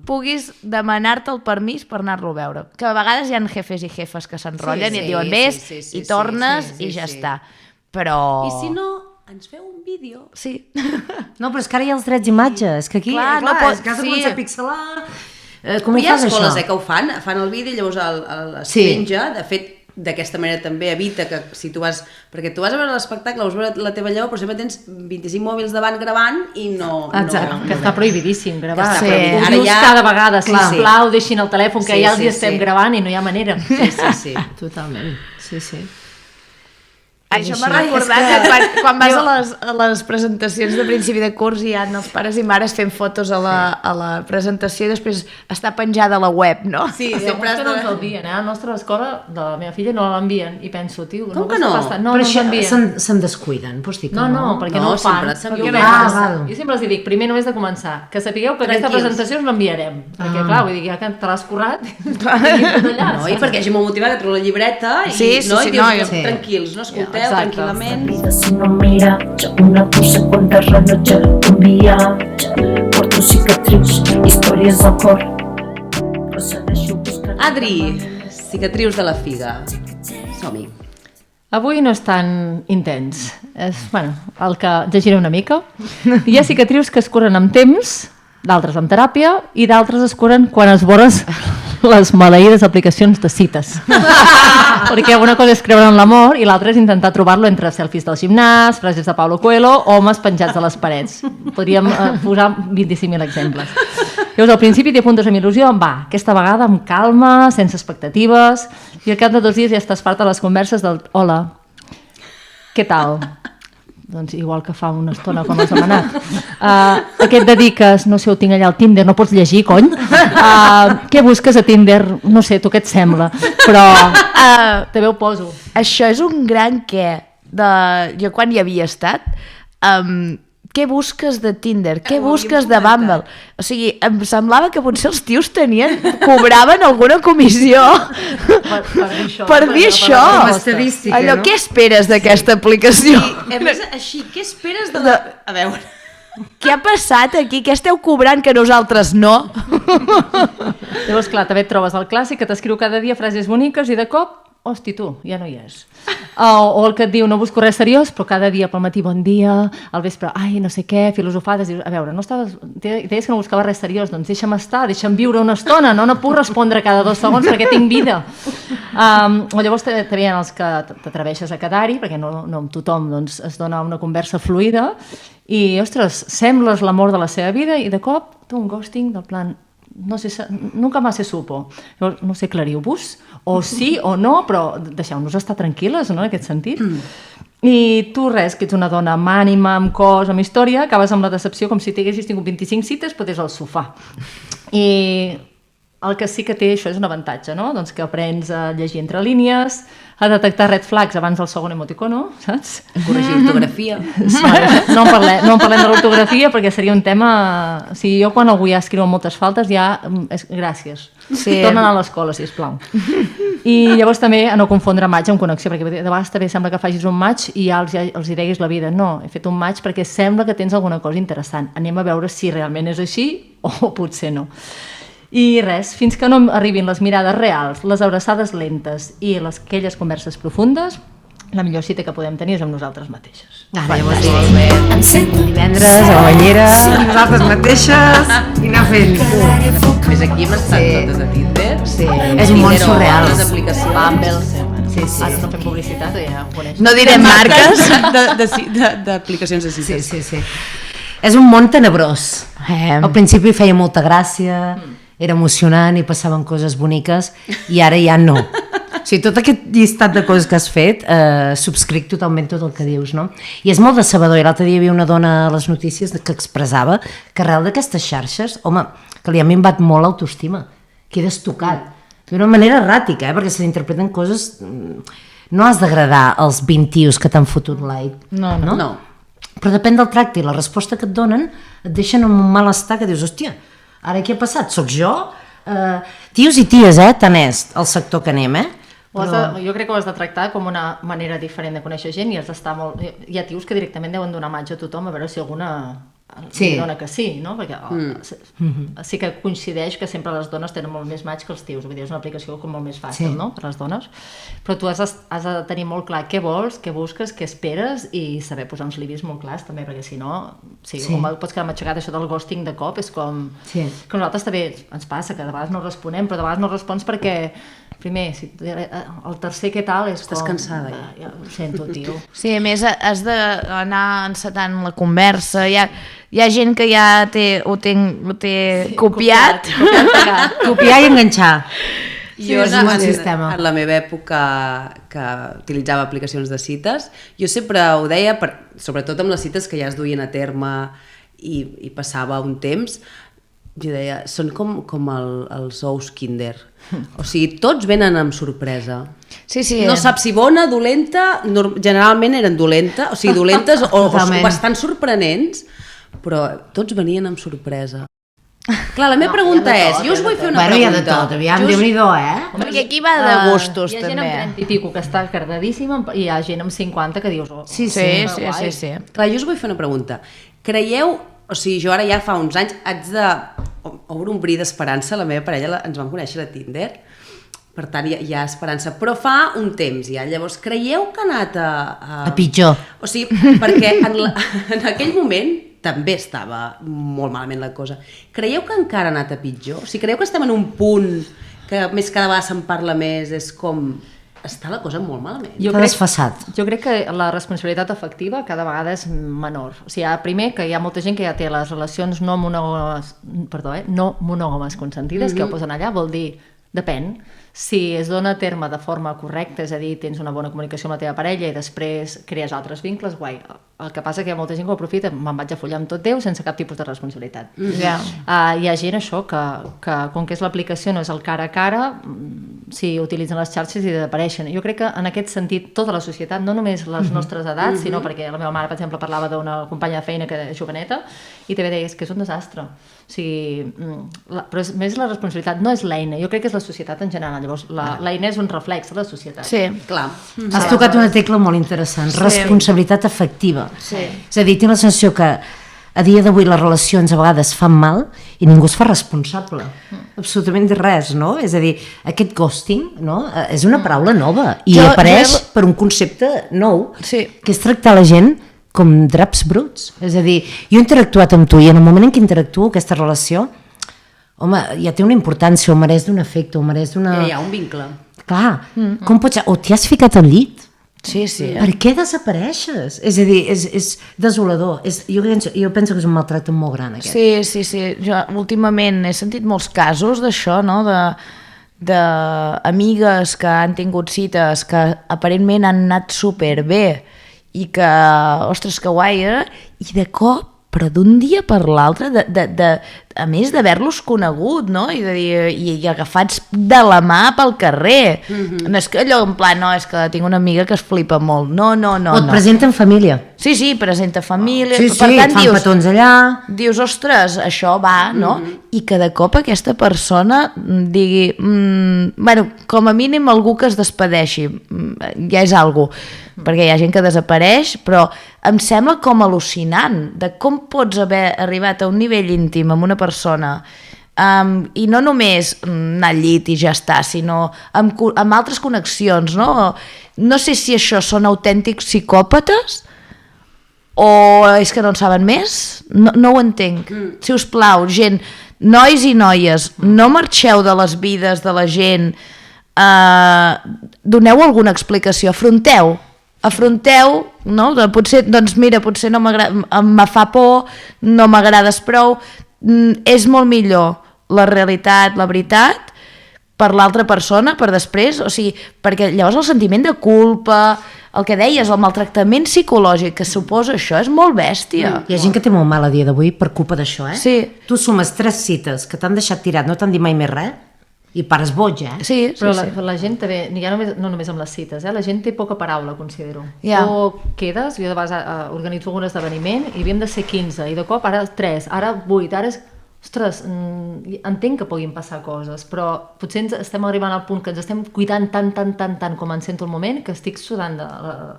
puguis demanar-te el permís per anar-lo a veure. Que a vegades hi ha jefes i jefes que s'enrotllen i et diuen vés i tornes i ja està. Però... I si no, ens feu un vídeo. Sí. No, però és que ara hi ha els drets d'imatge, és que aquí, Clar, clar, no pot- és que has de sí. començar a pixelar... Com ho Hi ha fas, escoles això? que ho fan el vídeo i llavors es Sí. penja, de fet d'aquesta manera també evita que si tu vas, perquè tu vas a veure l'espectacle, vas a veure la teva llavor, però sempre tens 25 mòbils davant gravant i no... Exacte, que està prohibidíssim gravar. Que està Sí. prohibit. Ara ja... cada vegada, sisplau, deixin el telèfon, que Sí, ja els sí, hi estem sí. gravant i no hi ha manera. Sí. Totalment, sí. Això m'ha recordat que quan vas a les presentacions de principi de curs i hi ha els pares i mares fent fotos a la presentació i després està penjada a la web, no? Sí, Sempre sempre has no ens de... l'envien, a la nostra escola de la meva filla no l'envien i penso, tio, Com que no? no Però ens això l'envien. se'm descuiden, pots dir que No, perquè no ho fan. sempre Perquè s'envia. val. jo sempre els dic, primer només de començar, que sapigueu que aquesta Tranquils. presentació us l'enviarem. Perquè, clar, vull dir, ja que te l'has currat, allà. No, i perquè hagi molt motivat a treure la llibreta i, Sí, no, sí, i dius, no, sí. tranquils, no escolteu, Exacte. tranquil·lament. Vida si no mira, una pose cuenta rellotge d'un viatge. Porto cicatrius, històries al cor. Però segueixo buscant... Adri, cicatrius de la figa. Som-hi. Avui no és tan intens. És, bueno, el que llegiré una mica. Hi ha cicatrius que es curen amb temps, d'altres amb teràpia, i d'altres es curen quan es vores les maleïdes aplicacions de cites. Perquè una cosa és creure en l'amor i l'altra és intentar trobar-lo entre selfies del gimnàs, frases de Paulo Coelho o homes penjats a les parets. Podríem posar 25.000 exemples. Llavors, al principi t'hi apuntes amb il·lusió, aquesta vegada amb calma, sense expectatives, i al cap de 2 dies ja estàs farta de les converses del hola, què tal? Doncs igual que fa una estona quan l'has demanat. Aquest de dir que, no sé, ho tinc allà al Tinder, no pots llegir, cony? Què busques a Tinder? No sé, tu què et sembla? Però també ho poso. Això és un gran què. Jo quan hi havia estat, què busques de Tinder? Què busques de Bumble? O sigui, em semblava que potser els tios cobraven alguna comissió Per dir això. per dir això. Com a estadística, Allò, no? què esperes d'aquesta aplicació? A més, així, què esperes de la... A veure... Què ha passat aquí? Què esteu cobrant que nosaltres no? Llavors, clar, també et trobes el clàssic que t'escriu cada dia frases boniques i de cop, hosti, tu, ja no hi és. O el que et diu, no busco res seriós, però cada dia pel matí bon dia, al vespre, ai, no sé què, filosofades, dius, a veure, no estaves, deies que no buscava res seriós, doncs deixa'm estar, deixa'm viure una estona, no puc respondre cada 2 segons perquè tinc vida. O llavors també hi ha els que t'atreveixes a quedar-hi, perquè no amb tothom doncs, es dona una conversa fluida, i, ostres, sembles l'amor de la seva vida i de cop, tu un ghosting del plan, no sé, nunca más se supo. Llavors, no sé, aclariu-vos, o sí o no, però deixeu-nos estar tranquil·les, no?, en aquest sentit. I tu res, que ets una dona amb ànima, amb cos, amb història, acabes amb la decepció com si t'haguessis tingut 25 cites, però des al sofà. I el que sí que té, això és un avantatge, no?, doncs que aprens a llegir entre línies, a detectar red flags abans del segon emoticono, saps? Corregir ortografia. No en parlem de l'ortografia perquè seria un tema... O sigui, jo quan algú ja escriu moltes faltes ja... Gràcies. Sí. Tornen a l'escola, sisplau. I llavors també a no confondre match amb connexió, perquè de vegades també sembla que facis un match i ja els hi deguis la vida. No, he fet un match perquè sembla que tens alguna cosa interessant. Anem a veure si realment és així o potser no. I res, fins que no arribin les mirades reals, les abraçades lentes i aquelles converses profundes, la millor cita que podem tenir és amb nosaltres mateixes. Ara ja ho has dit. Divendres a la banyera, nosaltres mateixes, i anar fent. Ves aquí hem estat totes a Tinder. Sí, és un món Tinder o surreal. altres aplicacions. Bumble, Sí, sí. Ara no fem publicitat, ja ho coneixes. No direm marques. D'aplicacions de cites. Sí. És un món tenebrós. Al principi feia molta gràcia, era emocionant i passaven coses boniques, i ara ja no. sigui, tot aquest llistat de coses que has fet, subscric totalment tot el que dius, no? I és molt decebedor. I l'altre dia hi havia una dona a les notícies que expressava que arrel d'aquestes xarxes, home, que li ha minvat molt l'autoestima, quedes tocat. D'una manera erràtica, perquè se n'interpreten coses... No has d'agradar als 20 tios que t'han fotut like. No. Però depèn del tracte i la resposta que et donen et deixen en un malestar que dius, hòstia, ara què ha passat? Soc jo? Tios i ties, tant és el sector que anem, Jo crec que ho has de tractar com una manera diferent de conèixer gent i has d'estar molt... Hi ha tios que directament deuen donar matx a tothom a veure si alguna li dona que sí, no? Perquè sí que coincideix que sempre les dones tenen molt més matx que els tios, vull dir, és una aplicació com molt més fàcil, no?, per les dones, però tu has de tenir molt clar què vols, què busques, què esperes i saber posar uns límits molt clars també, perquè si no, com pots quedar matxacat això del ghosting de cop, és com que nosaltres també ens passa, que de vegades no responem, però de vegades no respons perquè primer, el tercer què tal és Estàs cansada, ja ho sento, tio. Sí, a més has d'anar encetant la conversa, hi ha gent que ja ho té copiat. Copiar i enganxar. Jo és un bon sistema. En la meva època que utilitzava aplicacions de cites, jo sempre ho deia, sobretot amb les cites que ja es duien a terme i passava un temps, jo deia, són com els ous Kinder. O sigui, tots venen amb sorpresa. Sí. No saps si bona, dolenta, generalment eren dolentes, o sigui, dolentes o bastant sorprenents, però tots venien amb sorpresa. Clar, la meva pregunta és, jo us vull fer una pregunta. Hi ha de tot, aviam, Déu-n'hi-do, Perquè aquí va de gustos, també. Hi ha també. gent amb 30 i pico que està cardadíssima i hi ha gent amb 50 que dius... Sí. Clar, jo us vull fer una pregunta. Creieu, o sigui, jo ara ja fa uns anys haig d'obre un bri d'esperança, la meva parella ens vam conèixer a Tinder, per tant hi ha esperança, però fa un temps ja, llavors creieu que ha anat a pitjor. O sigui, perquè en aquell moment també estava molt malament la cosa. Creieu que encara ha anat a pitjor? O sigui, creieu que estem en un punt que més cada vegada se'n parla més, és com... Està la cosa molt malament. Jo crec que la responsabilitat afectiva cada vegada és menor. O sigui, primer que hi ha molta gent que ja té les relacions no monògames consentides, que ho posen allà, vol dir, depèn. Si es dona a terme de forma correcta, és a dir, tens una bona comunicació amb la teva parella i després crees altres vincles, guai. El que passa que hi ha molta gent que ho aprofita, me'n vaig a follar amb tot Déu sense cap tipus de responsabilitat. Hi ha gent, això, que com que és l'aplicació, no és el cara a cara, si utilitzen les xarxes i desapareixen. Jo crec que en aquest sentit tota la societat, no només les nostres edats, sinó perquè la meva mare, per exemple, parlava d'una companya de feina que era joveneta i també deia que és un desastre. O sigui, però més la responsabilitat no és l'eina, jo crec que és la societat en general. Llavors, l'eina és un reflex de la societat. Sí, clar. Has tocat una tecla molt interessant, responsabilitat afectiva. Sí. És a dir, tinc la sensació que a dia d'avui les relacions a vegades fan mal i ningú es fa responsable. Absolutament de res, no? És a dir, aquest ghosting, no? És una paraula nova i apareix per un concepte nou, que és tractar la gent com draps bruts. És a dir, jo he interactuat amb tu i en el moment en què interactuo aquesta relació, home, ja té una importància, o mereix d'un afecte, o mereix d'una... Ja hi ha un vincle. Clar, com pots... O t'hi has ficat al llit. Sí. Per què desapareixes? És a dir, és desolador. Jo penso que és un maltracte molt gran, aquest. Sí. Jo últimament he sentit molts casos d'això, no?, d'amigues que han tingut cites que aparentment han anat superbé i que, ostres, que guai, i de cop, però d'un dia per l'altre, a més d'haver-los conegut, no? I de dir, i agafats de la mà pel carrer. No és que allò en plan, no, és que tinc una amiga que es flipa molt. No. O et presenten família. Sí, presenta família. Sí, per tant, et fan petons allà. Dius, ostres, això va, no? I que de cop aquesta persona digui, bueno, com a mínim algú que es despedeixi, ja és algú, perquè hi ha gent que desapareix, però em sembla com al·lucinant de com pots haver arribat a un nivell íntim amb una persona i no només anar al llit i ja està, sinó amb altres connexions, no? No sé si això són autèntics psicòpates o és que no en saben més, no ho entenc. Si us plau, gent, nois i noies, no marxeu de les vides de la gent, doneu alguna explicació, afronteu, no? Potser, doncs mira, potser no m'agrada, me fa por, no m'agrades prou, és molt millor la realitat, la veritat, per l'altra persona, per després, o sigui, perquè llavors el sentiment de culpa, el que deies, el maltractament psicològic que suposa això és molt bèstia. Hi ha gent que té molt mal a dia d'avui per culpa d'això, eh? Sí. Tu sumes 3 cites que t'han deixat tirat, no t'han dit mai més res, i pares boig, eh? Sí, sí, Però sí. la gent també, ja no només amb les cites, la gent té poca paraula, considero. Ja. Tu quedes, jo de vegades organitzo algun esdeveniment i havíem de ser 15, i de cop ara 3, ara 8, ara és... Ostres, entenc que puguin passar coses, però potser ens estem arribant al punt que ens estem cuidant tant com en sento el moment, que estic sudant,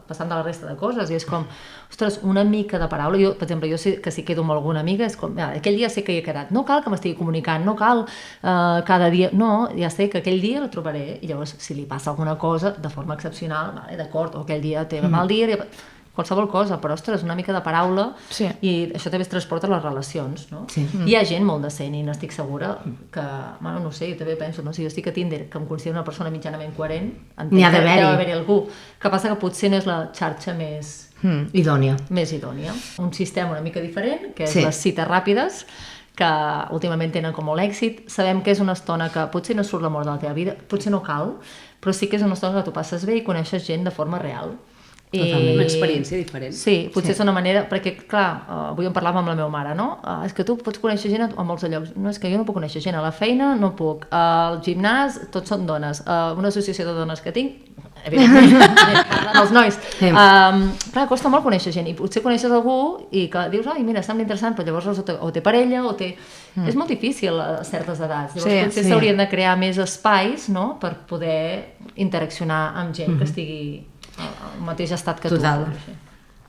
passant de la resta de coses, i és com, ostres, una mica de paraula. Jo, per exemple, jo sé que si quedo amb alguna amiga, és com, aquell dia sé que hi he quedat, no cal que m'estigui comunicant, no cal cada dia, no, ja sé que aquell dia la trobaré, i llavors, si li passa alguna cosa, de forma excepcional, vale, d'acord, o aquell dia té mal dia, qualsevol cosa, però ostres, una mica de paraula, Sí. i això també es transporta a les relacions, no? Sí. Hi ha gent molt decent i n'estic segura que, bueno, no sé, jo també penso, no? Si jo estic a Tinder, que em considero una persona mitjanament coherent, entenc N'hi ha que d'haver-hi. deu haver-hi algú. Que passa que potser no és la xarxa Idònia. més idònia. Un sistema una mica diferent, que és Sí. les cites ràpides, que últimament tenen com molt èxit. Sabem que és una estona que potser no surt l'amor de la teva vida, potser no cal, però sí que és una estona que tu passes bé i coneixes gent de forma real. Una experiència diferent. Sí, potser és una manera, perquè clar, avui en parlàvem amb la meva mare, no? És que tu pots conèixer gent a molts llocs. No, és que jo no puc conèixer gent, a la feina no puc, al gimnàs tots són dones, una associació de dones que tinc, evidentment, parlant dels nois. Clar, costa molt conèixer gent, i potser coneixes algú i que dius, ai, mira, sembla interessant, però llavors o té parella o té... És molt difícil a certes edats, llavors potser s'haurien de crear més espais, no?, per poder interaccionar amb gent que estigui al mateix estat que Total. tu.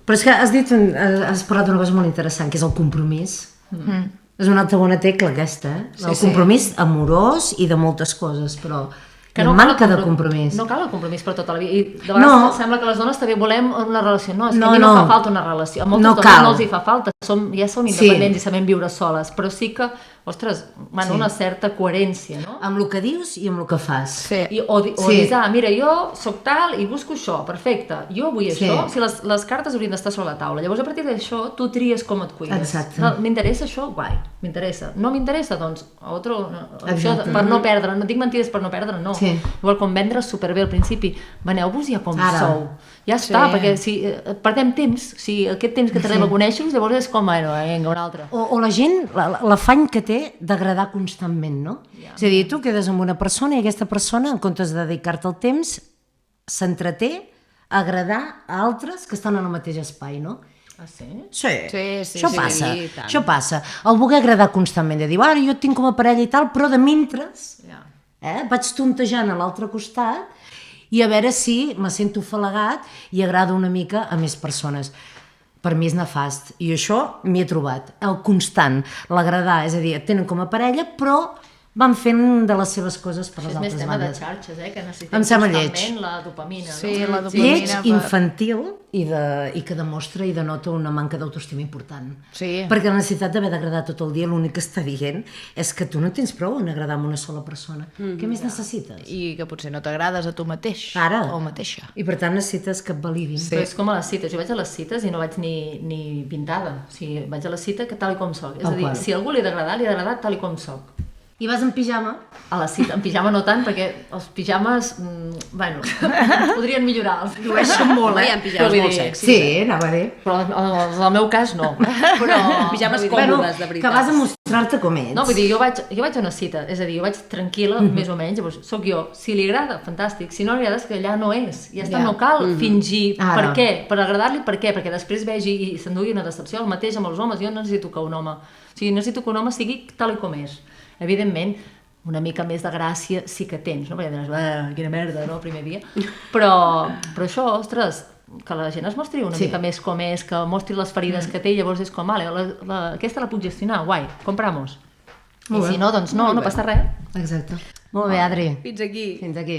Però és que has parlat d'una cosa molt interessant, que és el compromís. És una altra bona tecla aquesta, eh? El compromís amorós i de moltes coses, però Que hi ha manca de compromís. No cal el compromís per tota la vida. I de vegades sembla que les dones també volem una relació. No, és que No, a mi no no. fa falta una relació. A moltes No dones cal. no els hi fa falta. Ja som independents i sabem viure soles. Però sí que, ostres, una certa coherència, no? Amb el que dius i amb el que fas. Sí. O dius, mira, jo sóc tal i busco això, perfecte. Jo vull això. Si les cartes haurien d'estar sobre la taula. Llavors, a partir d'això, tu tries com et cuides. Exacte. No, m'interessa això? Guai, m'interessa. No m'interessa? Doncs, això Exacte. per no perdre. No dic mentides per no perdre, no. Sí. Igual com vendre superbé al principi. Veneu-vos ja com Ara. sou. Ja està, perquè si perdem temps, si aquest temps que tardem a conèixer-vos, llavors és com, bueno, vinga, una altra. O la gent, l'afany que té d'agradar constantment, no? És a dir, tu quedes amb una persona i aquesta persona, en comptes de dedicar-te el temps, s'entreté a agradar a altres que estan en el mateix espai, no? Ah, sí? Sí, Sí, això passa, i tant. això passa. El voler agradar constantment, de dir, ara jo et tinc com a parella i tal, però de mentres Ja. vaig tontejant a l'altre costat i a veure si me sento afalagat i agrado una mica a més persones. Per mi és nefast, i això m'hi he trobat. El constant, l'agradar, és a dir, et tenen com a parella, però van fent de les seves coses per Això les és més altres tema de bandes. xarxes, que necessitem Em sembla lleig. constantment la dopamina. Sí, no? la dopamina. Lleig, per- infantil i que demostra i denota una manca d'autoestima important. Sí. Perquè la necessitat d'haver d'agradar tot el dia l'únic que està dient és que tu no tens prou en agradar a una sola persona. Què més necessites? I que potser no t'agrades a tu mateix. Ara. O mateixa. I per tant necessites que et validin. Però és com a les cites. Jo vaig a les cites i no vaig ni pintada. O sigui, vaig a la cita que tal i com soc. És a Tal dir, qual. si a algú li ha d'agradar tal i com soc. I vas en pijama? A la cita, en pijama no tant, perquè els pijames, bueno, podrien millorar. Els llueixen molt, Hi ha pijames molt sexis. anava a dir. Però en el meu cas no. Però, Pijames vull dir, còmodes, de veritat. Que vas a mostrar-te com ets. No, vull dir, jo vaig a una cita, és a dir, jo vaig tranquil·la, més o menys, llavors sóc jo. Si li agrada, fantàstic. Si no li agrada, és que allà no és. Ja està, no cal fingir. Ara. Per què? Per agradar-li, per què? Perquè després vegi i s'endugui una decepció. El mateix amb els homes. Jo necessito que un home... O sigui, necessito que un home sigui tal i com és. Evidentment, una mica més de gràcia sí que tens, no? Perquè diràs, quina merda, no?, el primer dia. Però això, ostres, que la gent es mostri una mica més com és, que mostri les ferides que té, i llavors és com, vale, aquesta la puc gestionar, guai, compramos. I si no, doncs no passa res. Exacte. Molt bé, Adri. Fins aquí. Fins aquí.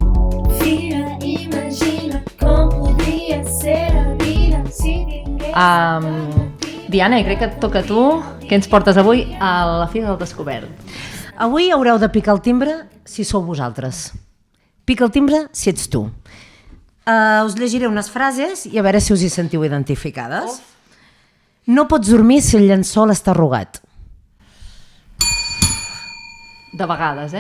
Fira, imagina com podria ser la vida si tingués... Diana, i crec que et toca a tu. Què ens portes avui a la Fira del Descobert? Avui haureu de picar el timbre si sou vosaltres. Pica el timbre si ets tu. Us llegiré unes frases i a veure si us hi sentiu identificades. No pots dormir si el llençol està arrugat. De vegades,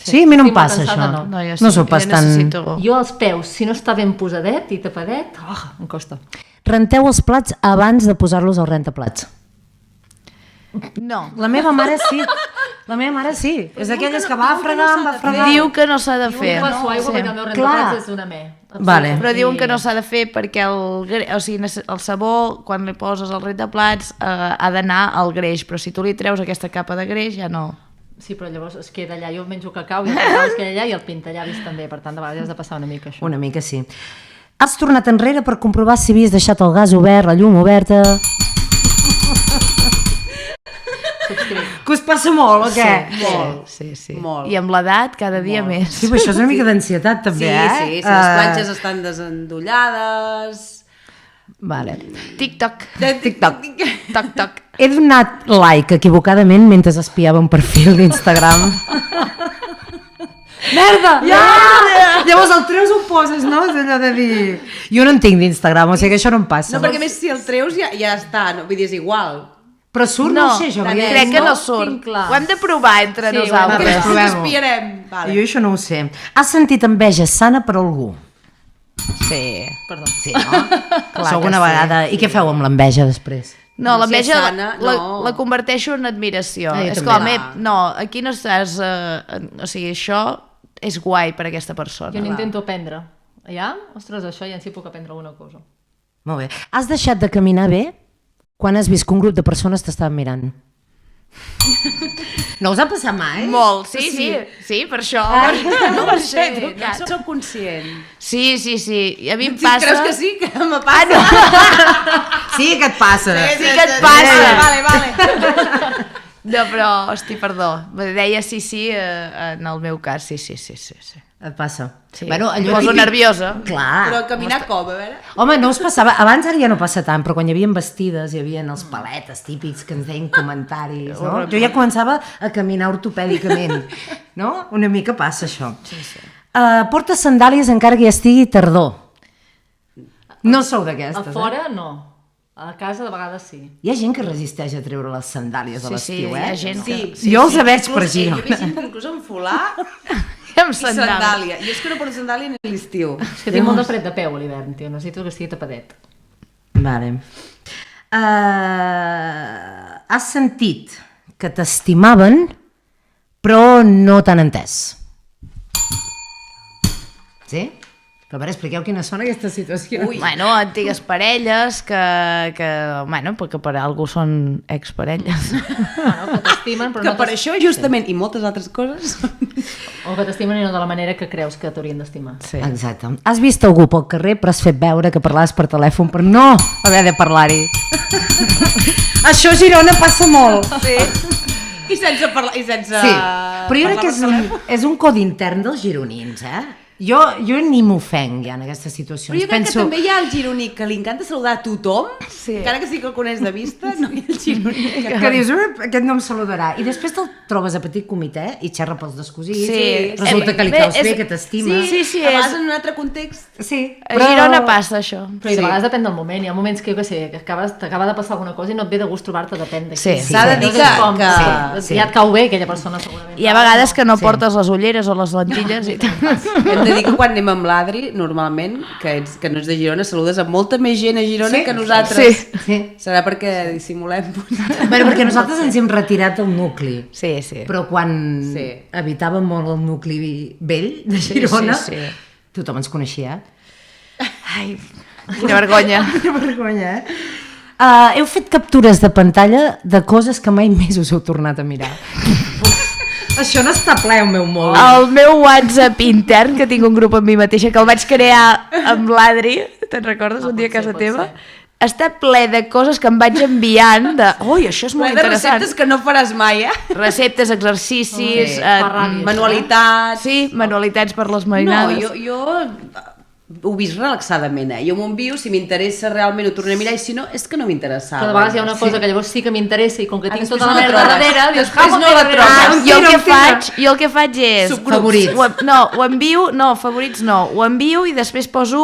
Sí, a mi no em Estic molt passa cansada, això. no. jo No sóc pas jo tan... necessito... Jo els peus, si no està ben posadet i tapadet, em costa. Renteu els plats abans de posar-los al rentaplats. No. La meva mare sí. La meva mare sí. És d'aquelles que va a fregar, va a fregar. Diu que no s'ha de fer. Jo passo aigua Sí. perquè el meu Clar. rentaplats és una me. Vale. Però diuen que no s'ha de fer perquè o sigui, el sabó, quan li poses el rentaplats, ha d'anar al greix, però si tu li treus aquesta capa de greix ja no. Sí, però llavors es queda allà. Jo menjo cacau i el cacau es queda allà i el pintallavis també. Per tant, de vegades has de passar una mica això. Una mica sí. Has tornat enrere per comprovar si havies deixat el gas obert, la llum oberta... Que us passa molt, o què? Molt. Sí. Molt. I amb l'edat, cada dia més. Sí, però això és una mica d'ansietat, també, Sí, eh? si les planxes estan desendollades... Vale. TikTok. TikTok. Toc. He donat like equivocadament mentre espiava un perfil d'Instagram. Merda! Ja! Llavors el treus ho poses, no? És allò de dir... Jo no en tinc d'Instagram, o sigui que això no em passa. No, perquè a més si el treus ja està, no? Vull dir, és igual. Però surt, no ho sé, jo. tant perquè- Crec que no tinc surt. clar. Ho hem de provar entre Sí, ho hem de nosaltres. provar. Provem-ho. Espiarem. Vale. Jo això no ho sé. Has sentit enveja sana per algú? Sí. Perdó. Sí, no? Clar Sou que una sí. vegada... I què feu amb l'enveja després? No, No, si l'enveja és sana, no. la converteixo en admiració. Ah, jo És també. com, no, aquí no estàs... o sigui, això és guai per aquesta persona. Jo n'intento aprendre. Ja? Ostres, això ja en si puc aprendre alguna cosa. Molt bé. Has deixat de caminar bé quan has vist que un grup de persones t'estaven mirant? No us ha passat mai? Molt, sí, per això. No ho sé, no trucat. soc conscient. Sí, i a mi em Si passa... creus que sí, que me passa. Ah, no. Sí que et passa. Sí que et passa. Vale. No, però, hosti, perdó. Me deia sí, en el meu cas, sí. Et passa. Sí. Bueno, Em poso nerviosa. Clar. Però caminar com, a veure? Home, no us passava... Abans ara ja no passa tant, però quan hi havia vestides, hi havia els paletes típics que ens deien comentaris, no? Jo ja començava a caminar ortopèdicament, no? Una mica passa això. Sí. Portes sandàlies encara que ja estigui tardor. No sou A d'aquestes, fora, no. A casa, de vegades, sí. Hi ha gent que resisteix a treure les sandàlies a l'estiu, hi eh? ha gent que... Jo els veig per He Girona. vist gent que inclús enfolar Amb i sandàlies. sandàlia. Jo és que no porto sandàlia ni a l'estiu. És que tinc molt de fred de peu a l'hivern, tio. Necessito que estigui tapadet. Vale. Has sentit que t'estimaven, però no t'han entès. Sí? Però a veure, expliqueu quines són aquestes situacions. Ui. Bueno, antigues parelles perquè per algú són exparelles. Bueno, que t'estimen, però Que no per això, justament, i moltes altres coses... O que t'estimen i no de la manera que creus que t'haurien d'estimar. Sí. Exacte. Has vist algú pel carrer però has fet veure que parlaves per telèfon per no haver de parlar-hi. Això a Girona passa molt. Sí. I sense parlar... I sense... Sí, però jo crec que és un codi intern dels gironins, eh? Jo ni m'ofenc ja en aquestes situacions. Però jo crec que també hi ha el gironí que li encanta saludar a tothom, encara que sí que el coneix de vista, no hi ha el gironí que dius, aquest no em saludarà. I després te'l trobes a petit comitè i xerra pels descosits. Sí. Resulta que li Bé, caus bé, que t'estima. Sí, a vegades en un altre context. Sí, A Girona passa això. Però de vegades depèn del moment. Hi ha moments que, jo què sé, que t'acaba de passar alguna cosa i no et ve de gust trobar-te, depèn de qui. Sí. S'ha de dir Llavors és que- ja et cau bé aquella persona, segurament. Hi ha vegades que no portes les ulleres o les lentilles i tal. Hem de dir que quan anem amb l'Adri, normalment, que no ets de Girona, saludes a molta més gent a Girona que nosaltres. Sí. Serà perquè dissimulem. Bueno, perquè nosaltres ens hem retirat del nucli. Sí. Però quan Sí. habitàvem molt el nucli vell de Girona, sí. tothom ens coneixia. Ai, quina vergonya. Quina vergonya, eh? Heu fet captures de pantalla de coses que mai més us heu tornat a mirar. Això no està ple, el meu mòbil. El meu WhatsApp intern, que tinc un grup amb mi mateixa, que el vaig crear amb l'Adri, te'n recordes, un dia a casa teva? Està ple de coses que em vaig enviant de... Ui, això és molt De interessant. receptes que no faràs mai, eh? Receptes, exercicis... fa ràbia, Manualitats... Sí, manualitats per les No, mainades. jo ho he vist relaxadament, eh? Jo m'ho envio, si m'interessa realment ho tornaré a mirar i si no, és que no m'interessava. Però de vegades hi ha una cosa que llavors sí que m'interessa i com que tinc després tota la no la merda trobes. darrere, dius, Després no la trobes. Jo el que faig és... Favorits. Ho envio... No, favorits no. Ho envio i després poso,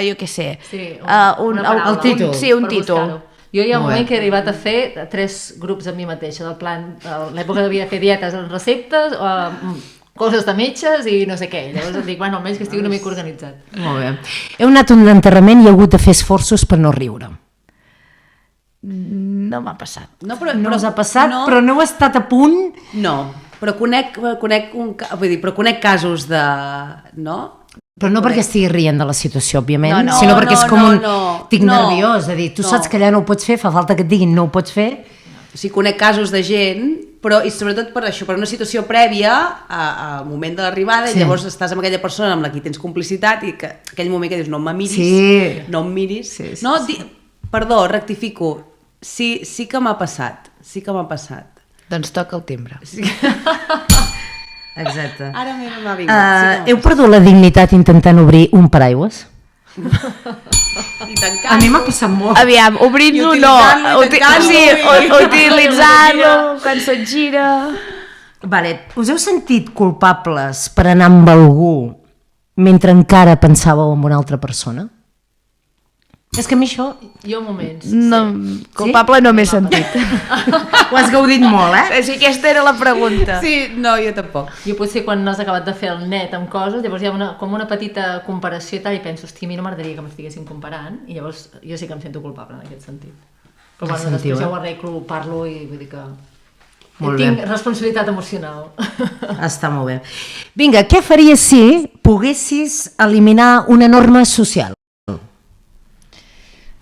jo què sé, Sí, un, una paraula. el títol. Sí, un per títol. buscar-ho. Jo hi ha un Molt bé. moment que he arribat a fer 3 grups amb mi mateixa, del plan, l'època que havia de fer dietes, receptes, coses de metges i no sé què. Llavors dic, bueno, almenys que estigui una mica organitzat. Molt bé. Heu anat a un enterrament i heu hagut de fer esforços per no riure. No m'ha passat. No, No us ha passat, però no heu estat a punt... No, però conec casos de... No? Però no perquè estiguis rient de la situació, òbviament, No, sinó perquè és com un... Estic no. nerviós, és a dir, tu saps que allà no ho pots fer, fa falta que et diguin no ho pots fer... O sigui, conec casos de gent, però i sobretot per això, per una situació prèvia al moment de l'arribada, Sí. i llavors estàs amb aquella persona amb la qui tens complicitat i que aquell moment que dius no em miris, Sí. no em miris. Sí, sí, no, perdó, rectifico, sí que m'ha passat, Doncs toca el timbre. Exacte. Ara m'ha vingut. Heu perdut la dignitat intentant obrir un paraigües? I tancant-lo. A mi m'ha passat molt. Aviam, obrint-lo I no, utilitzant-lo i tancant-lo. utilitzant-lo quan se't gira... Vale, us heu sentit culpables per anar amb algú mentre encara pensàveu en una altra persona? És que a mi això... Jo moments. No, culpable no m'he sentit. Ho has gaudit molt, eh? Així aquesta era la pregunta. Sí, no, jo tampoc. Jo potser quan no has acabat de fer el net amb coses, llavors hi ha com una petita comparació i tal, i penso, hòstia, a mi no m'agradaria que m'estiguessin comparant, i llavors jo sí que em sento culpable en aquest sentit. Però bueno, sentiu, després ja ho arreglo, parlo i vull dir que... Molt tinc bé. responsabilitat emocional. Està molt bé. Vinga, què faries si poguessis eliminar una norma social?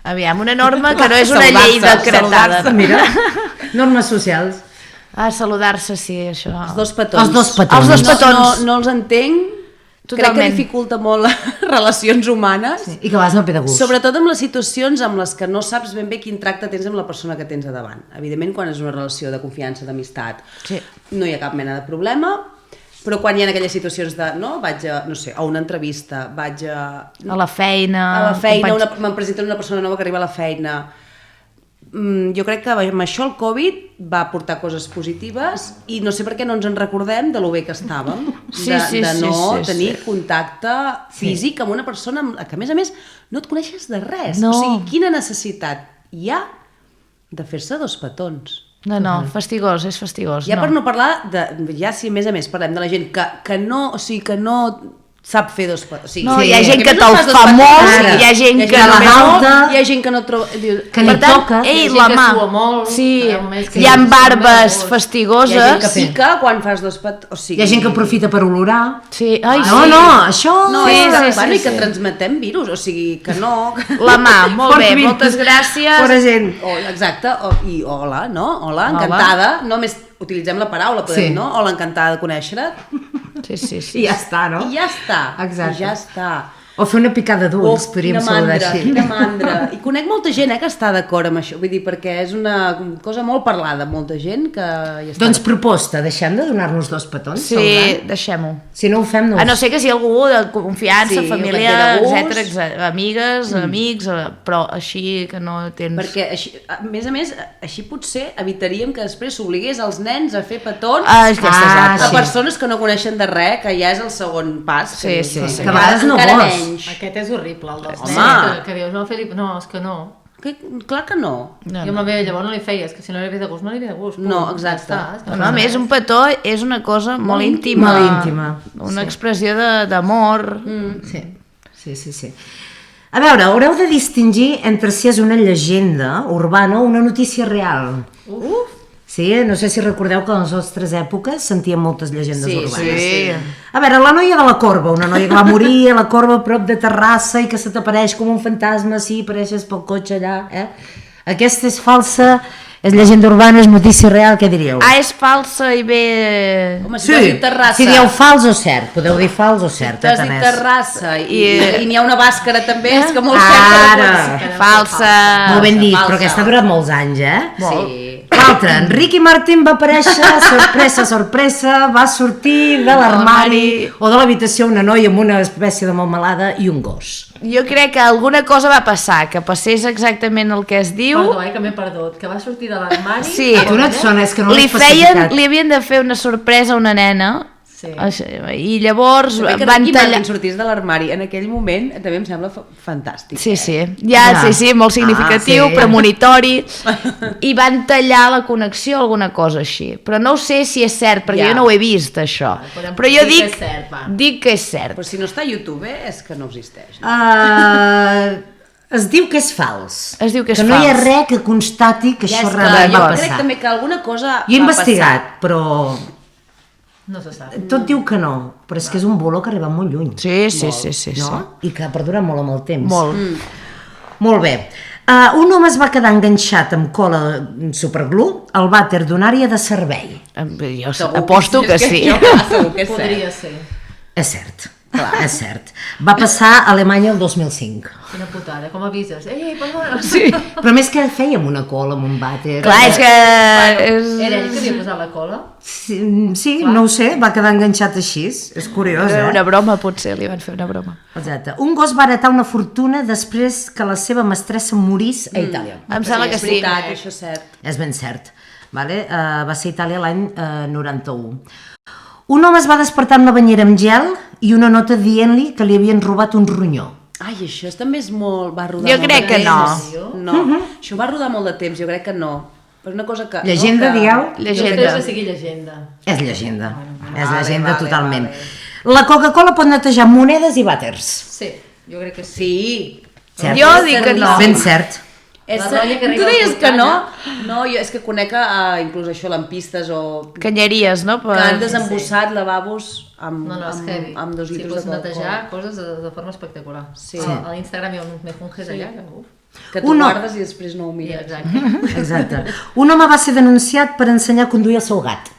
Aviam, una norma que no és una llei decretada. Mira, normes socials. Saludar-se, sí, això. Els dos petons. Els dos petons. Els dos petons. No els entenc. Crec que Totalment. dificulta molt les relacions humanes. Sí. I que vas no ve de gust. Sobretot amb les situacions amb les que no saps ben bé quin tracte tens amb la persona que tens a davant. Evidentment, quan és una relació de confiança, d'amistat, Sí. no hi ha cap mena de problema, però quan hi ha aquelles situacions de, no, vaig a, no sé, a una entrevista, vaig a A la feina... la feina, companys- me'n presenten una persona nova que arriba a la feina. Jo crec que amb això el Covid va portar coses positives i no sé per què no ens en recordem de lo bé que estàvem, Sí, de, sí, de sí, no sí, tenir sí. contacte físic amb una persona amb la que a més no et coneixes de res. No. O sigui, quina necessitat hi ha de fer-se dos petons? No, fastigós, és fastigós. Ja per no parlar de, ja si a més parlem de la gent que no, o sigui, que no sap fer dos petons. O sigui, No, Sí. hi ha gent que no te'l fas dos fa petons, molt, ara. hi ha gent que la només... galta, hi ha gent que no troba... Diu, que li Per tant, toca. Hi ei, ha gent la que mà. sua molt, Sí, moments que hi ha sua barbes molt. hi ha gent que fastigoses. pica quan fas dos petons. O sigui, Hi ha gent que aprofita per olorar. Sí, ai, No, sí. no, això... No, Sí, és que, sí, bueno, sí, i que sí. transmetem virus, o sigui, que no... La mà, molt Fort bé, virus. moltes gràcies. Fora gent. Exacte, i hola, no? Hola, encantada. Només utilitzem la paraula, podem, Sí. no? Hola, encantada de conèixer-te. Sí, sí, sí. I ja està, no? I ja està. Exacte. I ja està. O fer una picada d'ulls, podríem saludar així. Quina mandra. I conec molta gent que està d'acord amb això, vull dir, perquè és una cosa molt parlada, molta gent que hi està. Doncs proposta, deixem de donar-nos dos petons, Sí, saludant? deixem-ho. Si no ho fem, no A no ser que sigui algú de confiança, Sí, o que família, et ve de etc, gust. amigues, amics, però així que no tens... Perquè, així, a més, així potser evitaríem que després s'obligués els nens a fer petons Ah, a sí. persones que no coneixen de res, que ja és el segon pas. Sí, dius, sí, no sí. sé, Que a vegades no encara vols. menys. Aquest és horrible, el dels Home. nens, que dius, no, Felip, no, és que no. Clar que no. No, Jo amb la meva llavors no li feia, és que si no li ve de gust, no li ve de gust. No, punt, exacte. ja està, és que No, a més, un petó és una cosa molt íntima. Molt íntima. Una expressió d'amor. Sí. A veure, haureu de distingir entre si és una llegenda urbana o una notícia real. Sí, no sé si recordeu que en les nostres èpoques sentíem moltes llegendes Sí, urbanes. Sí. A veure, la noia de la Corba, una noia que va morir a la Corba a prop de Terrassa i que se t'apareix com un fantasma, sí, apareixes pel cotxe allà, Aquesta és falsa, és llegenda urbana, és notícia real, què diríeu? Ah, és falsa i bé... Home, si tu has dit Terrassa, si dieu fals o cert, podeu dir fals o cert, tu has dit Tanès. Terrassa i n'hi ha una bàscara també, és que molt Ara. cert. Falsa. Molt ben dit, falsa. però aquesta ha durat molts anys, Sí. L'altre, en Ricky Martin va aparèixer, sorpresa, va sortir de l'armari o de l'habitació una noia amb una espècie de melmelada i un gos. Jo crec que alguna cosa va passar, que passés exactament el que es diu. Perdó, que m'he perdut, que va sortir de l'armari... Sí. A tu no et sona, és que no l'he Li especificat. havien de fer una sorpresa a una nena Sí. I llavors També que van Ricky tallar... Martin sortís de l'armari en aquell moment també em sembla fantàstic. Sí, sí, sí, molt Ah, significatiu, sí. premonitori, i van tallar la connexió, alguna cosa així. Però no ho sé si és cert, perquè Ja. jo no ho he vist, això. podem Però jo dir que dic, és cert, va. dic que és cert. Però si no està a YouTube és que no existeix. Es diu que és fals. Es diu que és no hi ha fals. res que constati que Ja això és que realment jo va crec passar. també que alguna cosa Jo he va investigat, però No se sap. tot diu que no. Però és que és un boló que arriba molt lluny. Sí, sí, sí, sí, sí. No? I que perdura molt amb el temps. Molt. Molt bé. Un home es va quedar enganxat amb cola superglue al vàter d'una àrea de servei. Jo Segur aposto que és sí. Jo segur que és cert. Podria ser. És cert. Clar, és cert. Va passar a Alemanya el 2005. Quina putada, com avises? Ei, perdona. Sí. Però més que fèiem una cola amb un vàter. Clar, és que... Era ell que havia posat la cola? Sí, no ho sé, va quedar enganxat així. És curiós, Era eh? una broma, potser, li van fer una broma. Exacte. Un gos va heretar una fortuna després que la seva mestressa morís a Itàlia. Em sembla que és sí. veritat, això és cert. És ben cert. Vale? Va ser a Itàlia l'any 91. Un home es va despertar en una banyera amb gel i una nota dient-li que li havien robat un ronyó. Ai, això també és molt... Va rodar Jo molt crec de que no. temps. No, això va rodar molt de temps, jo crec que no. Però és una cosa que... Llegenda, no, que... dieu? Jo crec Llegenda. que sigui llegenda. És llegenda. És Vale, llegenda vale, totalment. vale. La Coca-Cola pot netejar monedes i vàters. Sí, jo crec que sí. Sí. Cert? Jo dic que no. Ben cert. És... La ronya que Tu arriba al deies que portal, no? No, jo és que conec inclús això, lampistes o... Canyeries, no? Que han desembossat lavabos amb, No, no, és heavy. amb 2 sí, litres pots de Coca-Cola. netejar coses de forma espectacular. Sí. A l'Instagram hi ha uns mefunges allà que... Uf. Que tu Un no. guardes i després no ho Sí, mires. exacte. Exacte. Un home va ser denunciat per ensenyar a conduir el seu gat.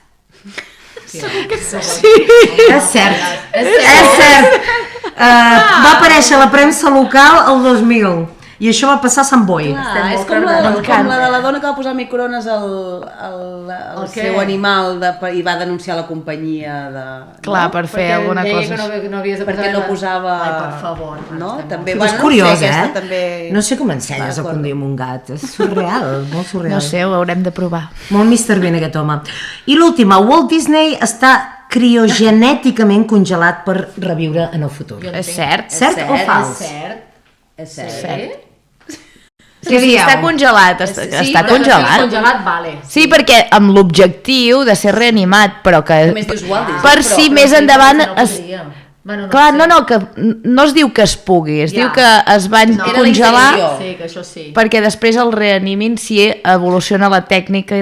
És cert. És cert. Va aparèixer a la premsa local el 2000 i això va passar a Sant Boi. És com la de la dona que va posar microones al què? seu animal i va denunciar la companyia de... Clar, per fer alguna deia cosa. que no havies de Perquè no posava... Ai, per favor. No? estem També, Però és no curiós, sé, aquesta eh? també... No sé com ensenyes a d'acord. conduir amb un gat. És surreal, molt surreal. No sé, ho haurem de provar. Molt Mr. Bean aquest home. I l'última, Walt Disney està criogenèticament congelat per reviure en el futur. És cert? Cert o fals? És cert. És cert. Sí? Què dieu? Està congelat, està però congelat. Sí, congelat, vale. Sí, perquè amb l'objectiu de ser reanimat, però que A més dius Walt Disney, per però- si Però més sí, endavant... no Es... podria. Bueno, no Clar, sé. no, que no es diu que es pugui, es Ja. diu que es van Era la congelar intenció. Sí, que això sí. perquè després el reanimin si evoluciona la tècnica i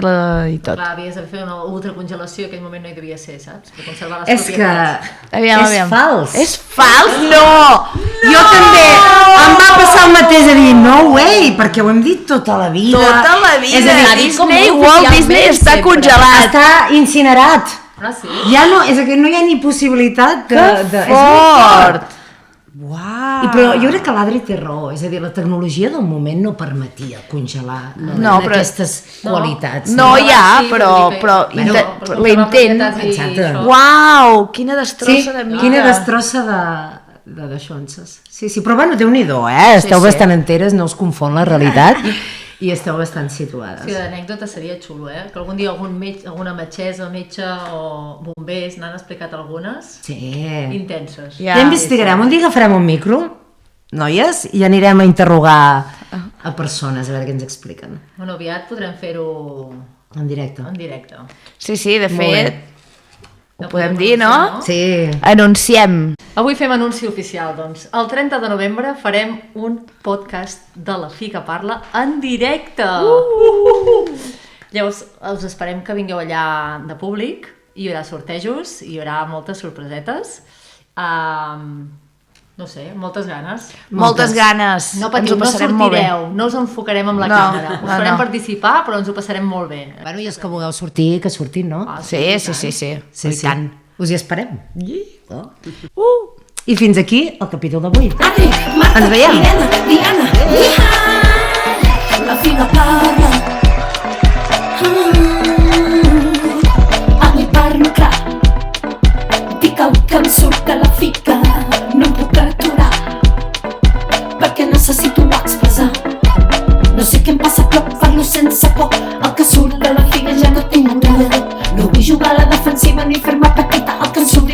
tot. Clar, havies de fer una ultracongelació i en aquell moment no hi devia ser, saps? Per conservar les És que propietats. és fals. És fals? No! Jo també em va passar el mateix a dir no way, perquè ho hem dit tota la vida. Tota la vida. És a dir, dit com Disney, molt Walt oficialment Disney està sempre. congelat. està incinerat. Ah, sí? Ja no, és que no hi ha ni possibilitat de... Que és molt fort! Uau! I però jo crec que l'Adri té raó, és a dir, la tecnologia del moment no permetia congelar No, en però- aquestes qualitats. No, ja, Sí, però vull dir que- Bueno, l'intent... Exacte. Uau, quina Sí, destrossa de mica. quina destrossa de daixonses. Sí, sí, però bueno, Déu-n'hi-do, Esteu sí. bastant enteres, no us confon la realitat i esteu bastant situades. Sí, l'anècdota seria xulo, que algun dia alguna metgessa, metge o bombers n'han explicat algunes Sí. intenses. Ja investigarem, un dia agafarem un micro, noies, i anirem a interrogar a persones, a veure què ens expliquen. Bueno, aviat podrem fer-ho En directe. en directe. Sí, de Molt fet, bé. ho podem dir, no? Sí. Anunciem. Avui fem anunci oficial, doncs. El 30 de novembre farem un podcast de La Fi que Parla en directe. Llavors, us esperem que vingueu allà de públic. Hi haurà sortejos, hi haurà moltes sorpresetes. No sé, moltes ganes. Moltes ganes. No Ens patiu, ho no passarem molt bé. sortireu, no us enfocarem amb la No, càmera. Us no, farem no. participar, però ens ho passarem molt bé. Bueno, i els que vulgueu sortir, que sortin, no? Ah, Sí. Sí, I tant. Us hi esperem. Oh. I fins aquí el capítol d'avui. Adri, Marta, Ens veiem. Irene, Diana, la fina parla. Avui parlo clar. Dic el que em surt de la fica. No em puc aturar, perquè necessito expressar. No sé què em passa, però parlo sense por. El que surt de la figa ja no tinc por. No vull jugar a la defensiva ni fer-me petita. El que em surt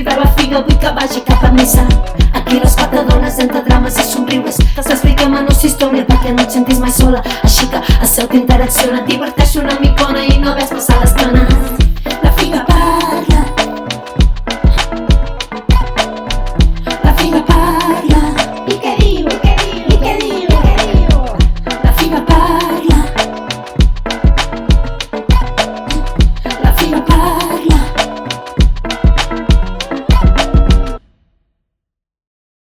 som perquè no et sentis mai sola. Així que el cel que interacciona, et diverteixo una